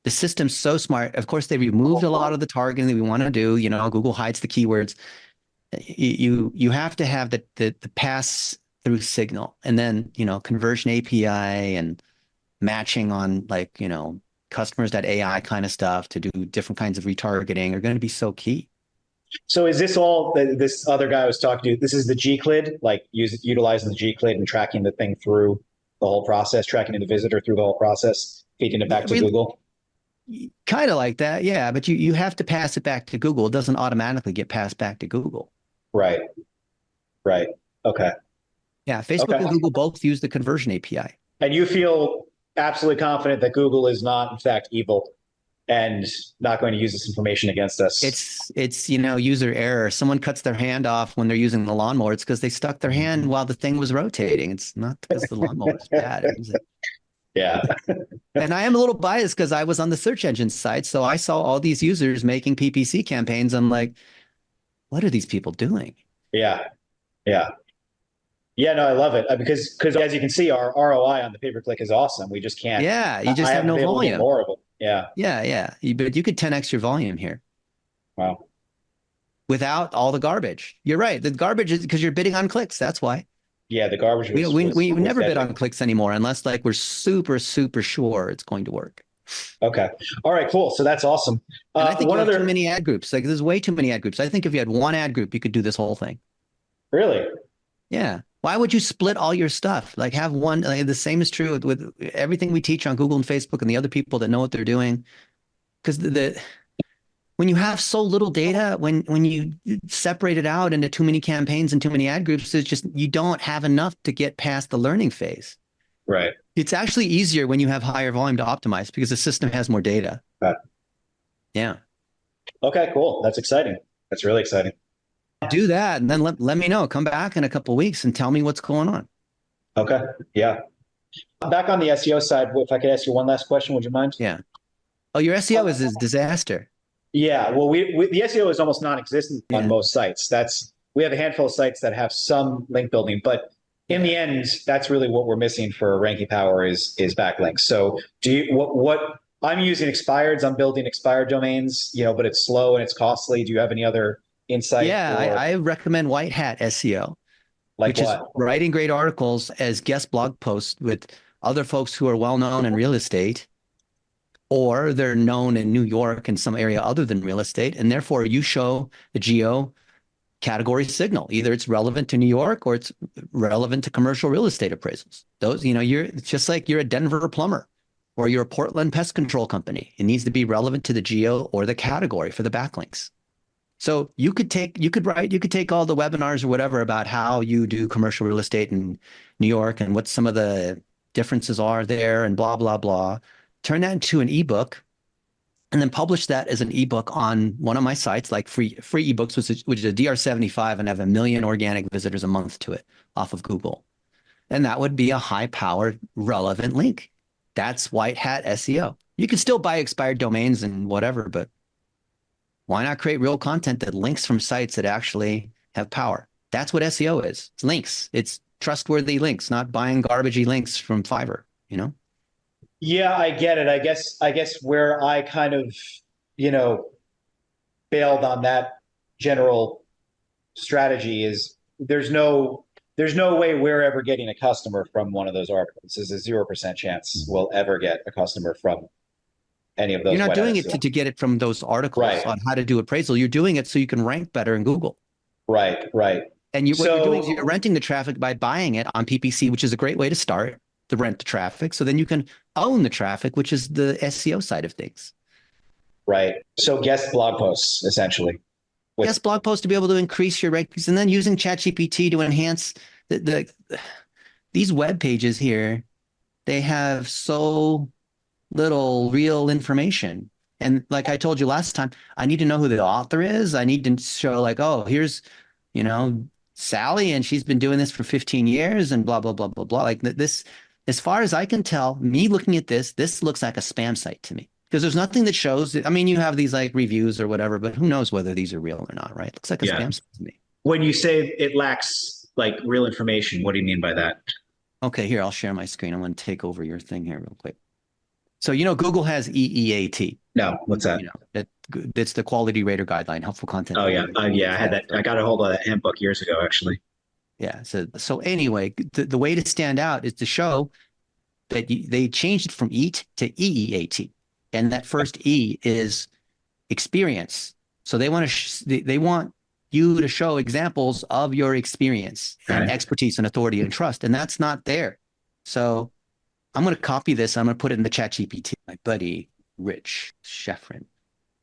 The system's so smart. Of course, they removed a lot of the targeting that we want to do. Google hides the keywords. You have to have the pass through signal, and then conversion API and matching on customers.ai kind of stuff to do different kinds of retargeting are going to be so key. So is this all this other guy I was talking to? This is the G-CLID, utilizing the G-CLID and tracking the thing through the whole process, tracking the visitor through the whole process, feeding it back to Google. Kind of like that, yeah. But you have to pass it back to Google. It doesn't automatically get passed back to Google. Right. Okay. Yeah, Facebook and Google both use the conversion API. And you feel absolutely confident that Google is not, in fact, evil and not going to use this information against us. It's user error. Someone cuts their hand off when they're using the lawnmower. It's because they stuck their hand while the thing was rotating. It's not because the lawnmower is bad. Yeah. And I am a little biased because I was on the search engine side. So I saw all these users making PPC campaigns. I'm like, what are these people doing? Yeah. Yeah. Yeah, no, I love it because as you can see, our ROI on the pay-per-click is awesome. We just can't. Yeah, you I just have haven't no been able to get volume. more of it. Yeah. Yeah, yeah. But you could 10x your volume here Wow. without all the garbage. You're right. The garbage is because you're bidding on clicks. That's why. Yeah, the garbage We was never bid deadly. on clicks anymore unless like we're super, super sure it's going to work. Okay. All right. Cool. So that's awesome. And I think One you have too other. many ad groups. Like there's way too many ad groups. I think if you had one ad group, you could do this whole thing. Really? Yeah. Why would you split all your stuff? Like have one, like, the same is true with everything we teach on Google and Facebook and the other people that know what they're doing. Because when you have so little data, when you separate it out into too many campaigns and too many ad groups, it's just, you don't have enough to get past the learning phase. Right. It's actually easier when you have higher volume to optimize because the system has more data. Right. Yeah. Okay, cool. That's exciting. That's really exciting. Do that and then let me know. Come back in a couple of weeks and tell me what's going on. Okay. Yeah. Back on the SEO side, if I could ask you one last question, would you mind? Yeah. Oh, your SEO is a disaster. Yeah. Well, the SEO is almost non-existent on Yeah. most sites. We have a handful of sites that have some link building, but in the end, that's really what we're missing for ranking power is backlinks. So what I'm using expireds, I'm building expired domains, but it's slow and it's costly. Do you have any other insight? Yeah, I recommend white hat SEO, Like which is what? writing great articles as guest blog posts with other folks who are well known in real estate, or they're known in New York and some area other than real estate. And therefore you show the geo category signal. Either it's relevant to New York or it's relevant to commercial real estate appraisals. Those, it's just like you're a Denver plumber or you're a Portland pest control company. It needs to be relevant to the geo or the category for the backlinks. So you could take all the webinars or whatever about how you do commercial real estate in New York and what some of the differences are there and blah, blah, blah. Turn that into an ebook and then publish that as an ebook on one of my sites, like free ebooks, which is a DR75 and have 1 million organic visitors a month to it off of Google. And that would be a high-powered, relevant link. That's white hat SEO. You can still buy expired domains and whatever, but why not create real content that links from sites that actually have power? That's what SEO is. It's links. It's trustworthy links, not buying garbagey links from Fiverr, Yeah, I get it. I guess where I kind of, bailed on that general strategy is there's no way we're ever getting a customer from one of those articles. There's a 0% chance we'll ever get a customer from any of those. You're not doing it to get it from those articles on how to do appraisal. You're doing it so you can rank better in Google. Right. And what you're doing is you're renting the traffic by buying it on PPC, which is a great way to start to rent the traffic. So then you can own the traffic, which is the SEO side of things. Right. So guest blog posts, essentially. Guest blog posts to be able to increase your rankings, and then using ChatGPT to enhance these web pages here. They have so little real information. And like I told you last time, I need to know who the author is. I need to show like, oh, here's, Sally, and she's been doing this for 15 years and blah, blah, blah, blah, blah. Like this, as far as I can tell, me looking at this looks like a spam site to me because there's nothing that shows. I mean, you have these like reviews or whatever, but who knows whether these are real or not, right? It looks like a spam site to me. When you say it lacks like real information, what do you mean by that? Okay, here, I'll share my screen. I'm going to take over your thing here real quick. So, Google has EEAT. No, what's that? It's the quality rater guideline, helpful content. Oh, yeah. I had that. I got a hold of that handbook years ago, actually. Yeah. So anyway, the way to stand out is to show that they changed it from EAT to EEAT. And that first E is experience. So they want you to show examples of your experience and expertise and authority and trust. And that's not there. So I'm going to copy this. I'm going to put it in the ChatGPT. My buddy, Rich Schefren,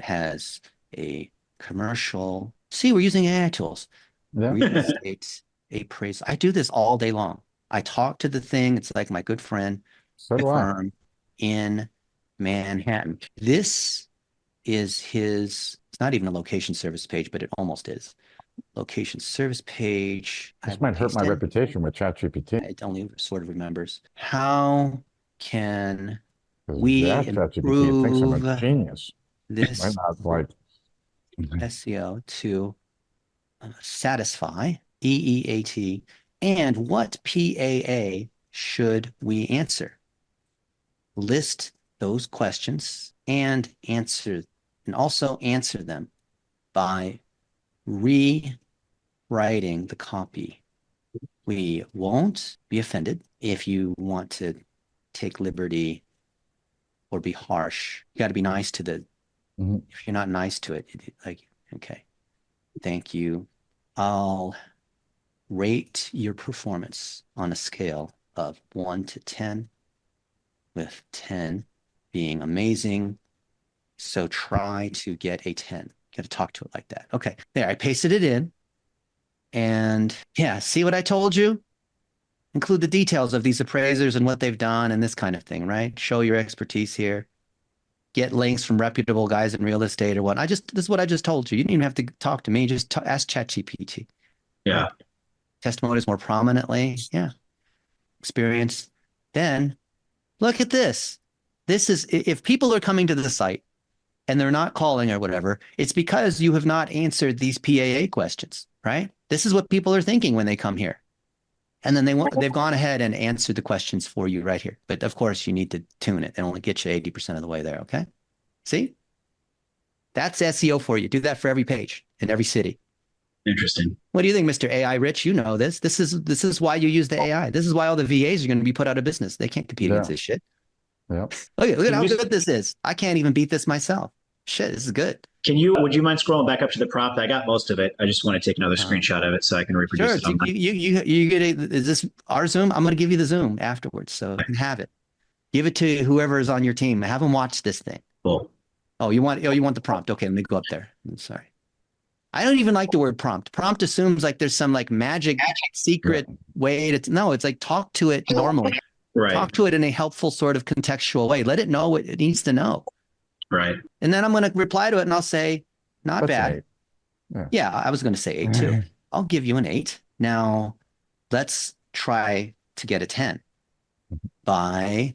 has a commercial. See, we're using AI tools. Yeah. Real estate appraisal. I do this all day long. I talk to the thing. It's like my good friend, firm in Manhattan. This is his, it's not even a location service page, but it almost is. Location service page. This might hurt my reputation with ChatGPT. It only sort of remembers. How can we improve thinks I'm a genius. this SEO to satisfy, EEAT, and what PAA should we answer? List those questions and also answer them by rewriting the copy. We won't be offended if you want to take liberty or be harsh. You got to be nice to the, if you're not nice to it, like, okay, thank you. I'll rate your performance on a scale of 1 to 10, with 10 being amazing. So try to get a 10. You got to talk to it like that. Okay, there, I pasted it in. And yeah, see what I told you? Include the details of these appraisers and what they've done and this kind of thing, right? Show your expertise here. Get links from reputable guys in real estate or what. This is what I just told you. You didn't even have to talk to me. Just ask ChatGPT. Yeah. Right? Testimonials more prominently. Yeah. Experience. Then look at this. This is, if people are coming to the site and they're not calling or whatever, it's because you have not answered these PAA questions, right? This is what people are thinking when they come here. And then they've gone ahead and answered the questions for you right here. But of course, you need to tune it and only get you 80% of the way there, okay? See? That's SEO for you. Do that for every page in every city. Interesting. What do you think, Mr. AI Rich? You know this. This is why you use the AI. This is why all the VAs are going to be put out of business. They can't compete against this shit. Yep. Look at how good this is. I can't even beat this myself. Shit, this is good. Would you mind scrolling back up to the prompt? I got most of it. I just want to take another screenshot of it so I can reproduce sure, it. You get is this our Zoom? I'm going to give you the Zoom afterwards so you can have it. Give it to whoever is on your team. Have them watch this thing. Cool. Oh, you want the prompt. Okay, let me go up there. I'm sorry. I don't even like the word prompt. Prompt assumes like there's some like magic secret way to, no, it's like talk to it normally. Right. Talk to it in a helpful sort of contextual way. Let it know what it needs to know. Right. And then I'm going to reply to it and I'll say, not That's bad. Yeah, I was going to say 8 too. I'll give you an 8. Now, let's try to get a 10 by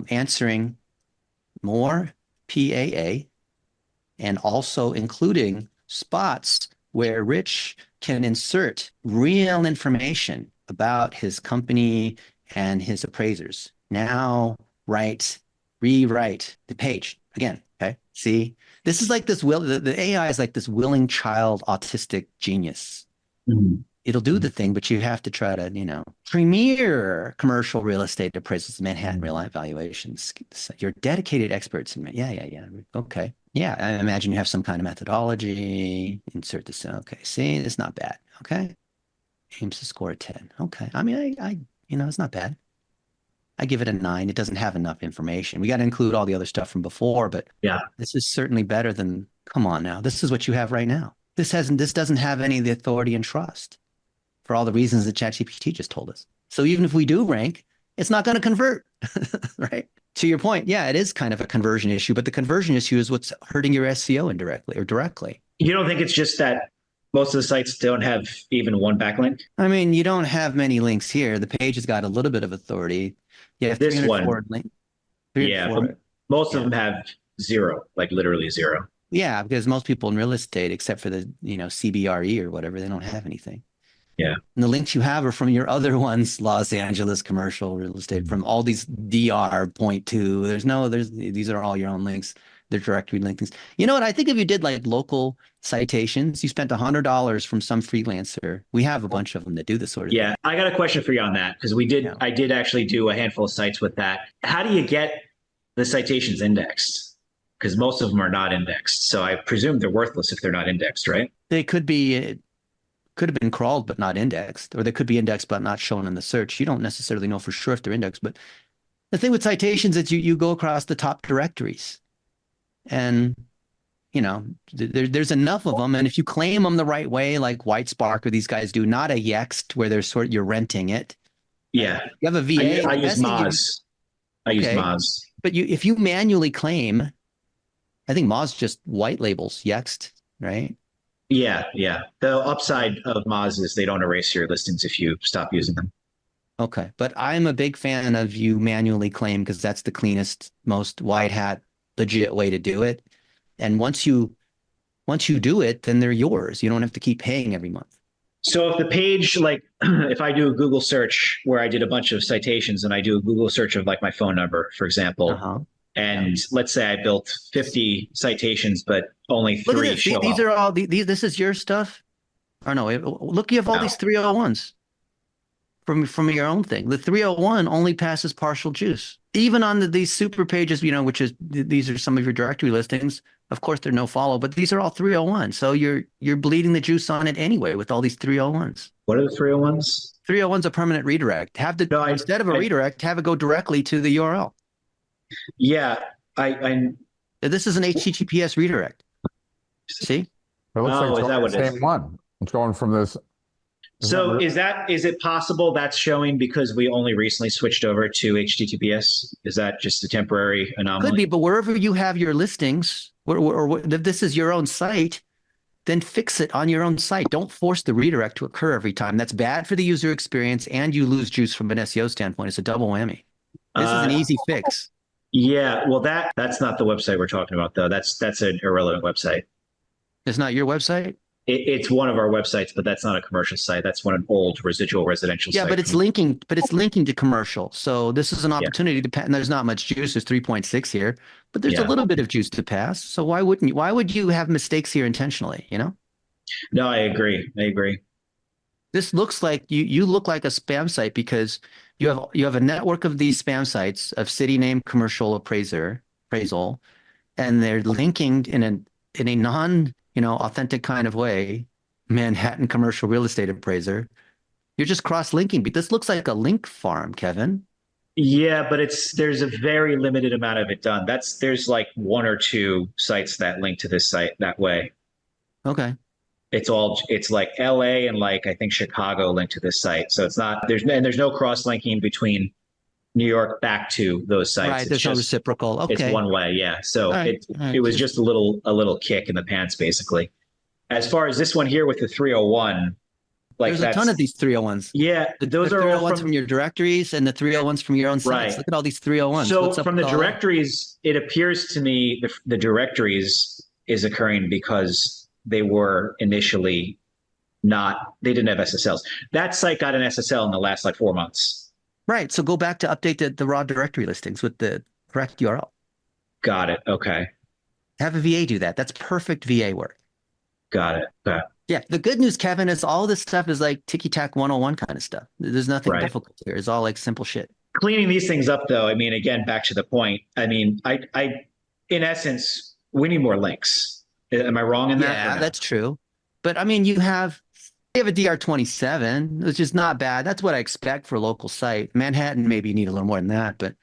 answering more PAA and also including spots where Rich can insert real information about his company and his appraisers. Now, rewrite the page again. Okay. See, this is like this the AI is like this willing child autistic genius. Mm-hmm. It'll do the thing, but you have to try to, premier commercial real estate appraisals, Manhattan real estate valuations. You're dedicated experts in yeah. Okay. Yeah. I imagine you have some kind of methodology. Insert this. Okay. See, it's not bad. Okay. Aims to score a 10. Okay. I mean, I it's not bad. I give it a 9. It doesn't have enough information. We got to include all the other stuff from before, but yeah, this is certainly better than, come on now. This is what you have right now. This doesn't have any of the authority and trust for all the reasons that ChatGPT just told us. So even if we do rank, it's not going to convert, right? To your point, yeah, it is kind of a conversion issue, but the conversion issue is what's hurting your SEO indirectly or directly. You don't think it's just that most of the sites don't have even one backlink? I mean, you don't have many links here. The page has got a little bit of authority. Yeah, this one. Yeah, most of them have 0, like literally 0. Yeah, because most people in real estate, except for the CBRE or whatever, they don't have anything. Yeah. And the links you have are from your other ones, Los Angeles commercial real estate, from all these DR.2. These are all your own links. They're directory linkings. You know what? I think if you did like local citations, you spent $100 from some freelancer. We have a bunch of them that do this sort of thing. Yeah, I got a question for you on that because I did actually do a handful of sites with that. How do you get the citations indexed? Because most of them are not indexed. So I presume they're worthless if they're not indexed, right? They could have been crawled but not indexed, or they could be indexed but not shown in the search. You don't necessarily know for sure if they're indexed, but the thing with citations is you go across the top directories. And, there's enough of them. And if you claim them the right way, like White Spark or these guys do, not a Yext where you're renting it. Yeah. You have a VA. I use Moz. Use Moz. But if you manually claim, I think Moz just white labels Yext, right? Yeah. The upside of Moz is they don't erase your listings if you stop using them. Okay. But I'm a big fan of you manually claim because that's the cleanest, most white hat, legit way to do it. And once you Once you do it, then they're yours. You don't have to keep paying every month. So if the page, like, if I do a Google search where I did a bunch of citations and I do a Google search of like my phone number, for example, and let's say I built 50 citations, but only Look at 3 this. show These up. are all this is your stuff. Or no, look, you have all these 301s from your own thing. The 301 only passes partial juice. Even on these super pages, which is these are some of your directory listings. Of course, they're no follow, but these are all 301. So you're bleeding the juice on it anyway with all these 301s. What are the 301s? 301's a permanent redirect. Instead of a redirect, have it go directly to the URL. Yeah, This is an HTTPS redirect. See? It looks like is that what the same one. It's going from this. So is it possible that's showing because we only recently switched over to HTTPS? Is that just a temporary anomaly? Could be, but wherever you have your listings, or if this is your own site, then fix it on your own site. Don't force the redirect to occur every time. That's bad for the user experience, and you lose juice from an SEO standpoint. It's a double whammy. This is an easy fix. Yeah, well, that's not the website we're talking about, though. That's an irrelevant website. It's not your website? It's one of our websites, but that's not a commercial site. That's an old residual residential site. Yeah, but it's linking to commercial. So this is an opportunity to pass. And there's not much juice. There's 3.6 here, but there's a little bit of juice to pass. So why would you have mistakes here intentionally, No, I agree. This looks like you look like a spam site because you have a network of these spam sites of city name commercial appraisal, and they're linking in a non authentic kind of way, Manhattan commercial real estate appraiser. You're just cross-linking, but this looks like a link farm, Kevin. Yeah, but there's a very limited amount of it done. There's like 1 or 2 sites that link to this site that way. Okay. It's like LA and like I think Chicago link to this site. So there's no cross-linking between New York back to those sites. Right, there's no reciprocal. Okay. It's one way, yeah. So it was just a little kick in the pants, basically. As far as this one here with the 301, there's a ton of these 301s. Yeah, those are 301s all from your directories and the 301s from your own sites. Right. Look at all these 301s. So from the directories, it appears to me the directories is occurring because they were initially they didn't have SSLs. That site got an SSL in the last like 4 months. Right. So go back to update the raw directory listings with the correct URL. Got it. Okay. Have a VA do that. That's perfect VA work. Got it. Okay. Yeah. The good news, Kevin, is all this stuff is like ticky-tack 101 kind of stuff. There's nothing difficult here. It's all like simple shit. Cleaning these things up, though, I mean, again, back to the point. I mean, I in essence, we need more links. Am I wrong in that? Yeah, that's true. But I mean, you have a DR27, which is not bad. That's what I expect for a local site. Manhattan, maybe you need a little more than that, but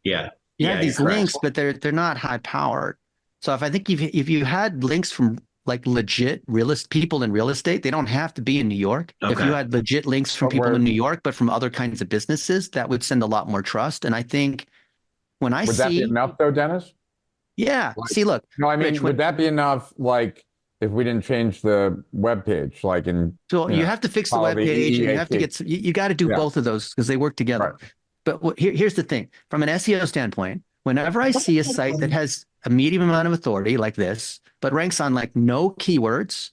you have these links, but they're not high powered. So if you had links from like legit people in real estate, they don't have to be in New York. Okay. If you had legit links from people in New York, but from other kinds of businesses, that would send a lot more trust. And I think would that be enough though, Dennis? Yeah. See, look. No, I mean, would that be enough? Like, if we didn't change the web page, like you have to fix the web page, and you have to you got to do both of those because they work together. Right. But here's the thing: from an SEO standpoint, whenever I see a site that has a medium amount of authority like this, but ranks on like no keywords,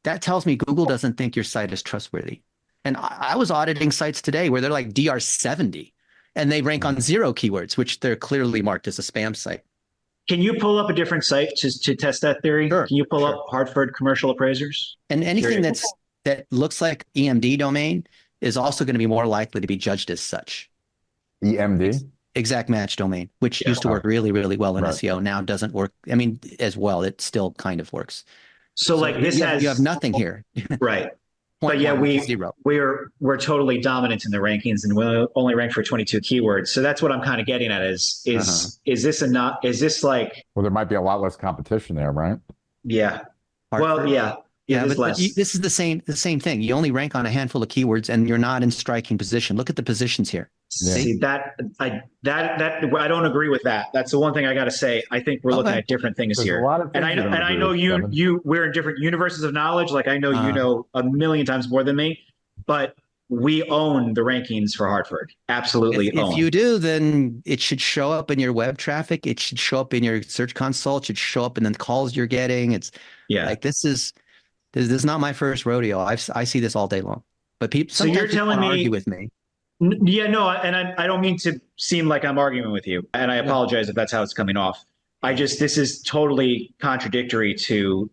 that tells me Google doesn't think your site is trustworthy. And I was auditing sites today where they're like DR70, and they rank on 0 keywords, which they're clearly marked as a spam site. Can you pull up a different site to test that theory? Sure, Can you pull up Hartford commercial appraisers? And anything that looks like EMD domain is also going to be more likely to be judged as such. EMD? Exact match domain, which used to work really, really well in SEO. Now doesn't work. I mean, as well, it still kind of works. So like this you have nothing here. Right. But yeah, we're totally dominant in the rankings, and we only rank for 22 keywords. So that's what I'm kind of getting at is this enough? Is this like? Well, there might be a lot less competition there, right? Yeah. Well, yeah. Yeah, but this is the same thing. You only rank on a handful of keywords, and you're not in striking position. Look at the positions here. See that I don't agree with that. That's the one thing I got to say. I think we're looking at different things here. And I know we're in different universes of knowledge. Like I know you know a million times more than me, but we own the rankings for Hartford. Absolutely. If you do, then it should show up in your web traffic. It should show up in your search console. It should show up in the calls you're getting. Yeah. Like this is not my first rodeo. I see this all day long. But people So you're sometimes people telling want to me, argue with me. yeah, no, and I don't mean to seem like I'm arguing with you, and I apologize if that's how it's coming off. This is totally contradictory to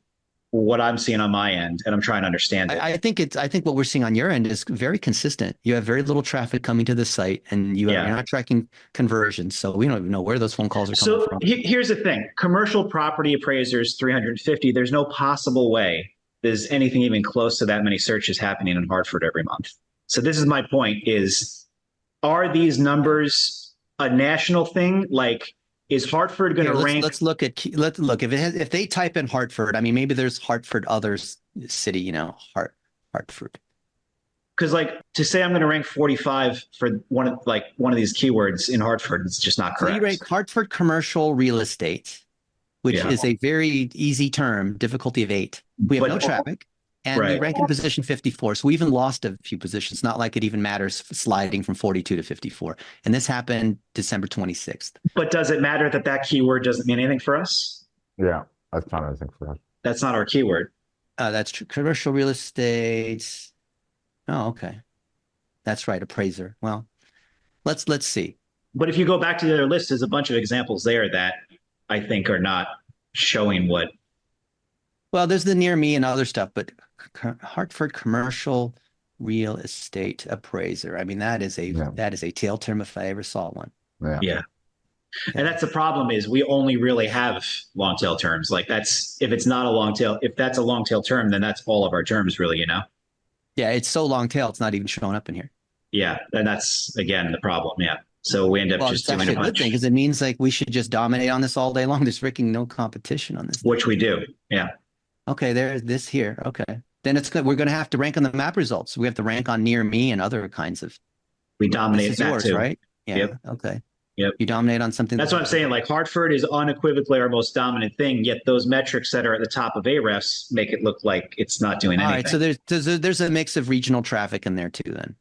what I'm seeing on my end, and I'm trying to understand it. I think what we're seeing on your end is very consistent. You have very little traffic coming to the site, and you're not tracking conversions. So we don't even know where those phone calls are coming from. Here's the thing: commercial property appraisers 350. There's no possible way there's anything even close to that many searches happening in Hartford every month. So this is my point: are these numbers a national thing? Like, is Hartford going to rank? Let's look if they type in Hartford. I mean, maybe there's Hartford others city, Hartford. Because to say I'm going to rank 45 for one of these keywords in Hartford, it's just not correct. So you rank Hartford commercial real estate, which is a very easy term, difficulty of 8. We have no traffic. And we rank in position 54. So we even lost a few positions. Not like it even matters sliding from 42 to 54. And this happened December 26th. But does it matter that keyword doesn't mean anything for us? Yeah, that's not anything for us. That's not our keyword. That's true. Commercial real estate. Oh, okay. That's right. Appraiser. Well, let's see. But if you go back to the other list, there's a bunch of examples there that I think are not showing what. Well, there's the near me and other stuff, but Hartford commercial real estate appraiser. I mean, that is a tail term if I ever saw one. Yeah. And that's the problem is we only really have long tail terms. Like if it's not a long tail, if that's a long tail term, then that's all of our terms really, Yeah, it's so long tail, it's not even showing up in here. Yeah. And that's again the problem. Yeah. So we end up just doing a bunch. Good thing because it means like we should just dominate on this all day long. There's freaking no competition on this. Which we do. Yeah. Okay, there's this here. Okay. Then it's good. We're going to have to rank on the map results. We have to rank on near me and other kinds of. We dominate that yours, too. Right? Yeah. Yep. Okay. Yep. You dominate on something. That's what I'm saying. Like Hartford is unequivocally our most dominant thing, yet those metrics that are at the top of Ahrefs make it look like it's not doing anything. All right. So there's a mix of regional traffic in there too then.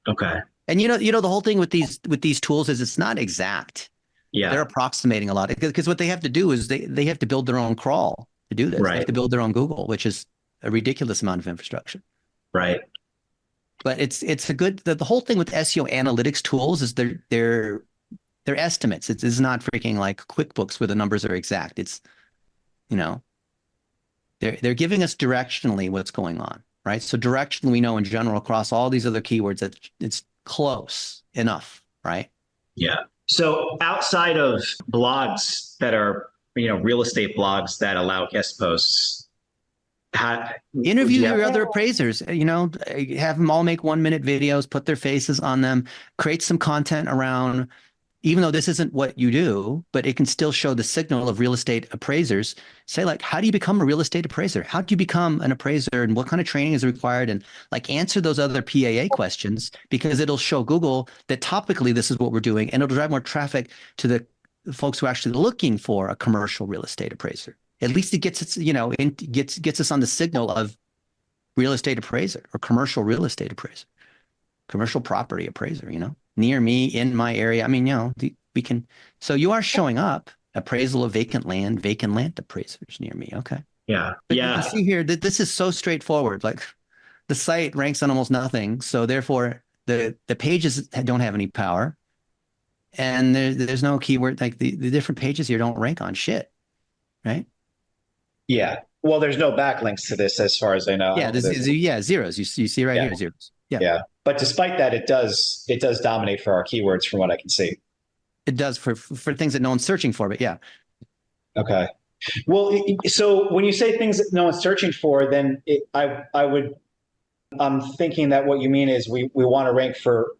Okay. And the whole thing with these tools is it's not exact. Yeah. They're approximating a lot because what they have to do is they have to build their own crawl to do this. Right. They have to build their own Google, which is a ridiculous amount of infrastructure. Right. But it's a good the whole thing with SEO analytics tools is they're estimates. It's not freaking like QuickBooks where the numbers are exact. It's they're giving us directionally what's going on, right? So directionally we know in general across all these other keywords that it's close enough, right? Yeah. So outside of blogs that are real estate blogs that allow guest posts. Interview your other appraisers, have them all make 1-minute videos, put their faces on them, create some content around, even though this isn't what you do, but it can still show the signal of real estate appraisers. Say like, how do you become a real estate appraiser? How do you become an appraiser and what kind of training is required? And like answer those other PAA questions because it'll show Google that topically this is what we're doing and it'll drive more traffic to the folks who are actually looking for a commercial real estate appraiser. At least it gets us, gets us on the signal of real estate appraiser or commercial real estate appraiser, commercial property appraiser, near me in my area. I mean, we can, so you are showing up appraisal of vacant land appraisers near me. Okay. Yeah. But you can see here that this is so straightforward. Like the site ranks on almost nothing. So therefore the pages don't have any power and there's no keyword. Like the different pages here don't rank on shit. Right. Yeah. Well, there's no backlinks to this as far as I know. Yeah, zeros. You see here, zeros. Yeah. Yeah. But despite that, it does dominate for our keywords from what I can see. It does for things that no one's searching for, but yeah. Okay. Well, so when you say things that no one's searching for, then I'm thinking that what you mean is we want to rank for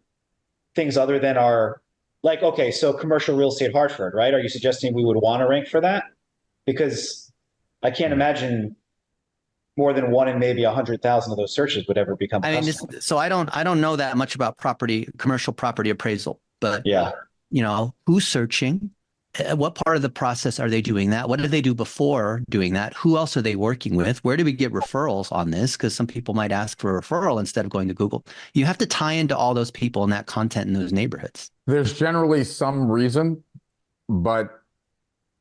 things other than okay, so commercial real estate Hartford, right? Are you suggesting we would want to rank for that? Because I can't imagine more than 1 in maybe 100,000 of those searches would ever become. I mean, so I don't know that much about commercial property appraisal, but yeah, who's searching? What part of the process are they doing that? What did they do before doing that? Who else are they working with? Where do we get referrals on this? Because some people might ask for a referral instead of going to Google. You have to tie into all those people and that content in those neighborhoods. There's generally some reason, but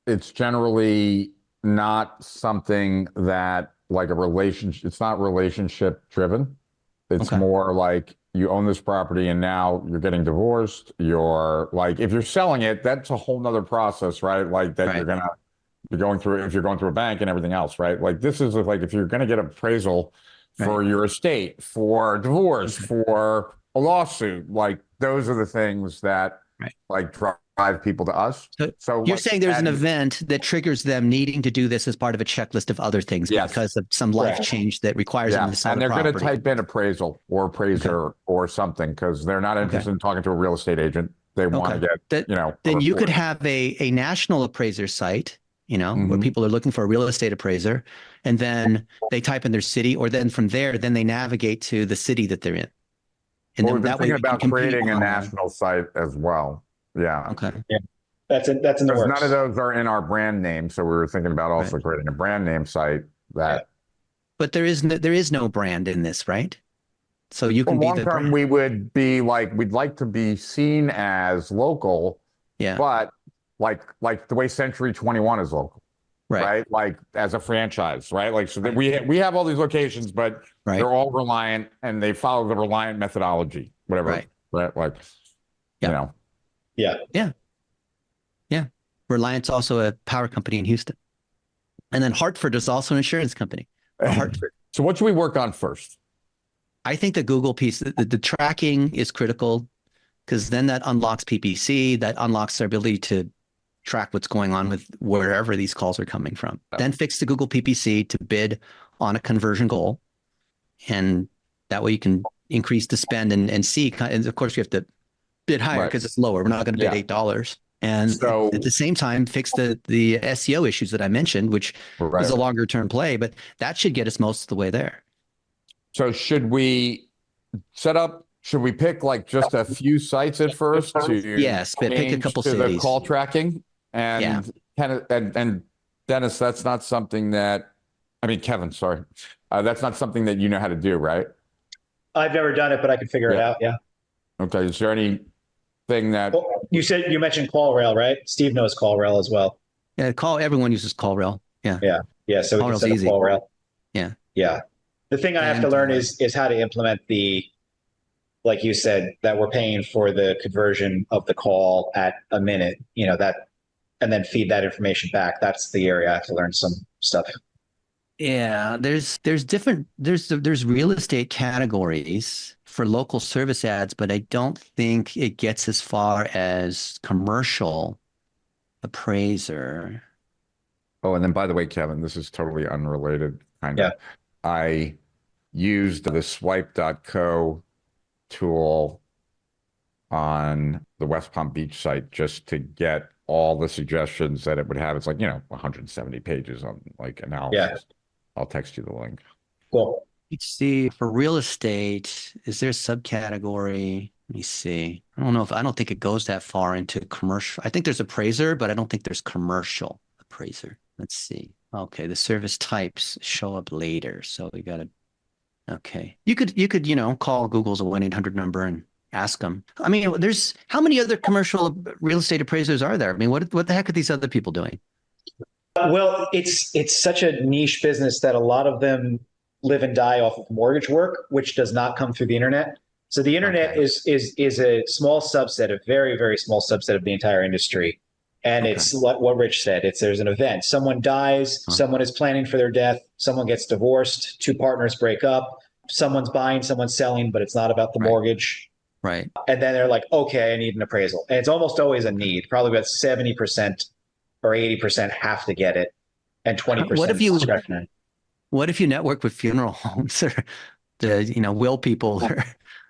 it's generally not something that like a relationship, it's not relationship driven. It's more like you own this property and now you're getting divorced. You're like, if you're selling it, that's a whole nother process, right? Like that you're going through, if you're going through a bank and everything else, right? Like this is like, if you're going to get appraisal for your estate, for divorce, for a lawsuit, like those are the things that like drive people to us. So you're saying there's an event that triggers them needing to do this as part of a checklist of other things because of some life change that requires them to sell the property. And they're going to type in appraisal or appraiser or something because they're not interested in talking to a real estate agent. They want to get, then you could have a national appraiser site, where people are looking for a real estate appraiser, and then they type in their city, or then from there, then they navigate to the city that they're in. And we've been thinking about creating a national site as well. Yeah. Okay. Yeah. That's in the works. None of those are in our brand name, so we were thinking about also creating a brand name site that. But there is no brand in this, right? So you can be long term. We would be like, we'd like to be seen as local. Yeah. But like the way Century 21 is local. Right. Like as a franchise, right? Like, so that we have all these locations, but they're all reliant and they follow the reliant methodology, whatever. Right. Like, Yeah. Reliant's also a power company in Houston. And then Hartford is also an insurance company. Hartford. So what should we work on first? I think the Google piece, the tracking is critical because then that unlocks PPC, that unlocks their ability to track what's going on with wherever these calls are coming from. Then fix the Google PPC to bid on a conversion goal. And that way you can increase the spend and see. And of course, you have to bid higher because it's lower. We're not going to bid $8. And so, at the same time, fix the SEO issues that I mentioned, which is a longer term play, but that should get us most of the way there. So should we pick like just a few sites at first to pick a couple cities. The call tracking? And and Dennis, that's not something that, Kevin, sorry. That's not something that you know how to do, right? I've never done it, but I can figure it out. Yeah. Okay. Is there anything that you mentioned CallRail, right? Steve knows CallRail as well. Yeah. Everyone uses CallRail. Yeah. So we can set up CallRail. Yeah. The thing I have to learn is how to implement like you said, that we're paying for the conversion of the call at a minute, and then feed that information back. That's the area I have to learn some stuff. Yeah, there's real estate categories for local service ads, but I don't think it gets as far as commercial appraiser. Oh, and then by the way, Kevin, this is totally unrelated kind of. I used the swipe.co tool on the West Palm Beach site just to get all the suggestions that it would have. It's like, 170 pages on like analysis. Yeah. I'll text you the link. Cool. Let's see, for real estate, is there a subcategory? Let me see. I don't think it goes that far into commercial. I think there's appraiser, but I don't think there's commercial appraiser. Let's see. Okay, the service types show up later. So we got to, okay. You could, call Google's a 1-800 number and ask them. There's, how many other commercial real estate appraisers are there? What the heck are these other people doing? Well, it's such a niche business that a lot of them live and die off of mortgage work, which does not come through the internet. So the internet is a small subset, a very, very small subset of the entire industry. And it's what Rich said. There's an event. Someone dies, someone is planning for their death, someone gets divorced, two partners break up, someone's buying, someone's selling, but it's not about the mortgage. Right. And then they're like, okay, I need an appraisal. And it's almost always a need. Probably about 70% or 80% have to get it. And 20% discretionary. What if you network with funeral homes or will people?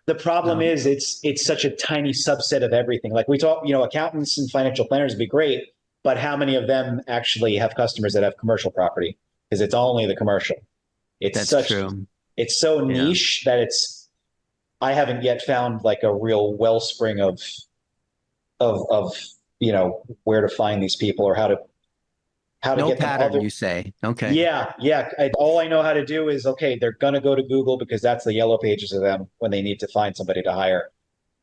The problem is it's such a tiny subset of everything. Like we talk, accountants and financial planners would be great, but how many of them actually have customers that have commercial property? Because it's only the commercial. That's true. It's so niche that I haven't yet found like a real wellspring of where to find these people or how to get pattern, you say. Okay. Yeah. All I know how to do is, they're going to go to Google because that's the yellow pages of them when they need to find somebody to hire.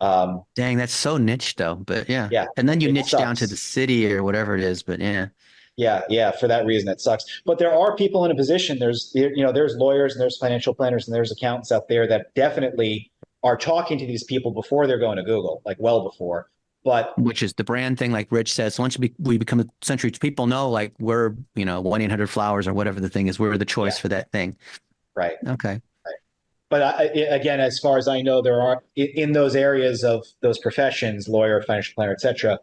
Dang, that's so niche though. But yeah. And then you niche down to the city or whatever it is. But yeah. Yeah. For that reason, that sucks. But there are people in a position. There's lawyers and there's financial planners and there's accountants out there that definitely are talking to these people before they're going to Google, like well before. But which is the brand thing, like Rich says. Once we become a Century, people know like we're 1-800-Flowers or whatever the thing is. We're the choice for that thing. Right. Okay. But again, as far as I know, there are in those areas of those professions, lawyer, financial planner, etc.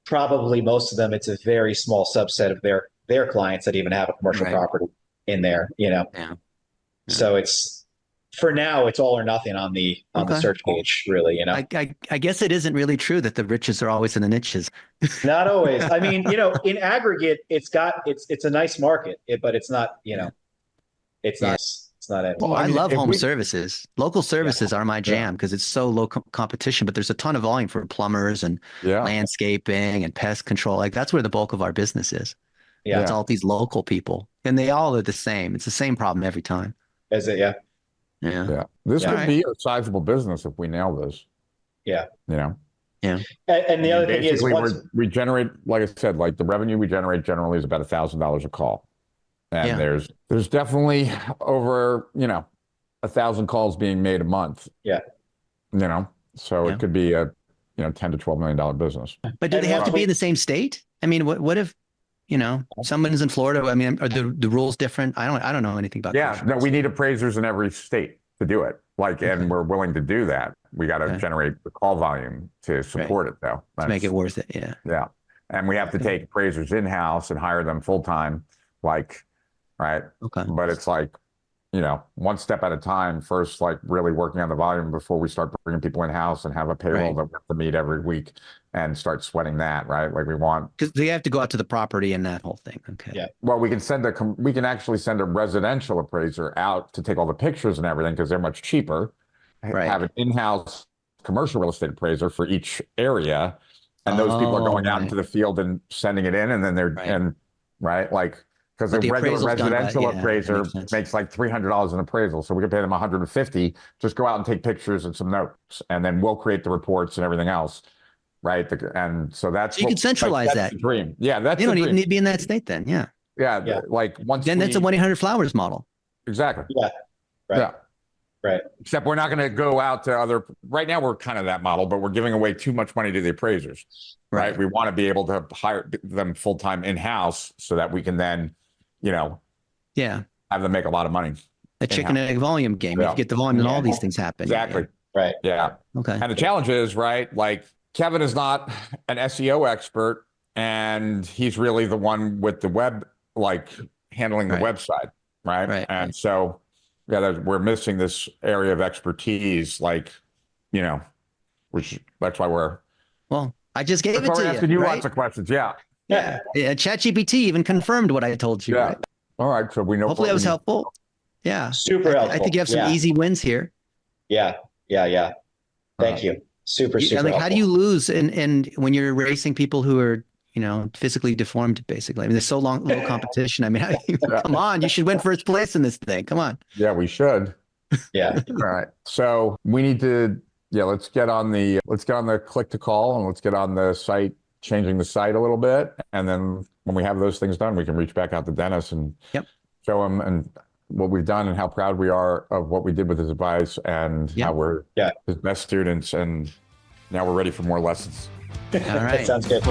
Probably most of them, it's a very small subset of their clients that even have a commercial property in there. Yeah. So for now, it's all or nothing on the search page, really. I guess it isn't really true that the riches are always in the niches. Not always. I mean, in aggregate, it's a nice market, but it's not. It's not. It's not it. Well, I love home services. Local services are my jam because it's so low competition. But there's a ton of volume for plumbers and landscaping and pest control. Like that's where the bulk of our business is. Yeah, it's all these local people, and they all are the same. It's the same problem every time. Is it? Yeah. Yeah. This could be a sizable business if we nail this. Yeah. Yeah. And the other thing is, we generate, like I said, like the revenue we generate generally is about $1,000 a call. And there's definitely over, 1,000 calls being made a month. Yeah. So it could be a, $10 to $12 million business. But do they have to be in the same state? I mean, what if, someone is in Florida? I mean, are the rules different? I don't know anything about that. No, we need appraisers in every state to do it. And we're willing to do that. We got to generate the call volume to support it, though. To make it worth it. Yeah. Yeah. And we have to take appraisers in-house and hire them full-time, right? Okay. But it's like, one step at a time. First, like really working on the volume before we start bringing people in-house and have a payroll that we have to meet every week and start sweating that, right? Like we want. Because they have to go out to the property and that whole thing. Okay. Yeah. Well, we can actually send a residential appraiser out to take all the pictures and everything because they're much cheaper. Right. Have an in-house commercial real estate appraiser for each area. And those people are going out into the field and sending it in, and then they're because a regular residential appraiser makes like $300 an appraisal. So we can pay them $150, just go out and take pictures and some notes, and then we'll create the reports and everything else. Right. And so that's you can centralize that's the dream. Yeah. That's you don't even need to be in that state then. Yeah. Yeah. Like once that's a 1-800-Flowers model. Exactly. Yeah. Right. Yeah. Right. Except we're not going to go out to right now we're kind of that model, but we're giving away too much money to the appraisers. Right. We want to be able to hire them full-time in-house so that we can then, have them make a lot of money. A chicken and egg volume game. If you get the volume, then all these things happen. Exactly. Right. Yeah. Okay. And the challenge is, like Kevin is not an SEO expert, and he's really the one with the web, handling the website. Right. And so, we're missing this area of expertise, which that's why we're. Well, I just gave it to you. Asking you lots of questions. Yeah. ChatGPT even confirmed what I told you. Yeah. Right? All right. So we know. Hopefully, that was helpful. Yeah. Super helpful. I think you have some easy wins here. Yeah. Thank you. Super helpful. How do you lose and when you're racing people who are physically deformed, basically? I mean, there's so low competition. I mean, come on, you should win first place in this thing. Come on. Yeah, we should. Yeah. All right. So we need to. Let's get on the click to call, and let's get on the site, changing the site a little bit, and then when we have those things done, we can reach back out to Dennis and show him and what we've done and how proud we are of what we did with his advice and how we're his best students, and now we're ready for more lessons. All right. That sounds good.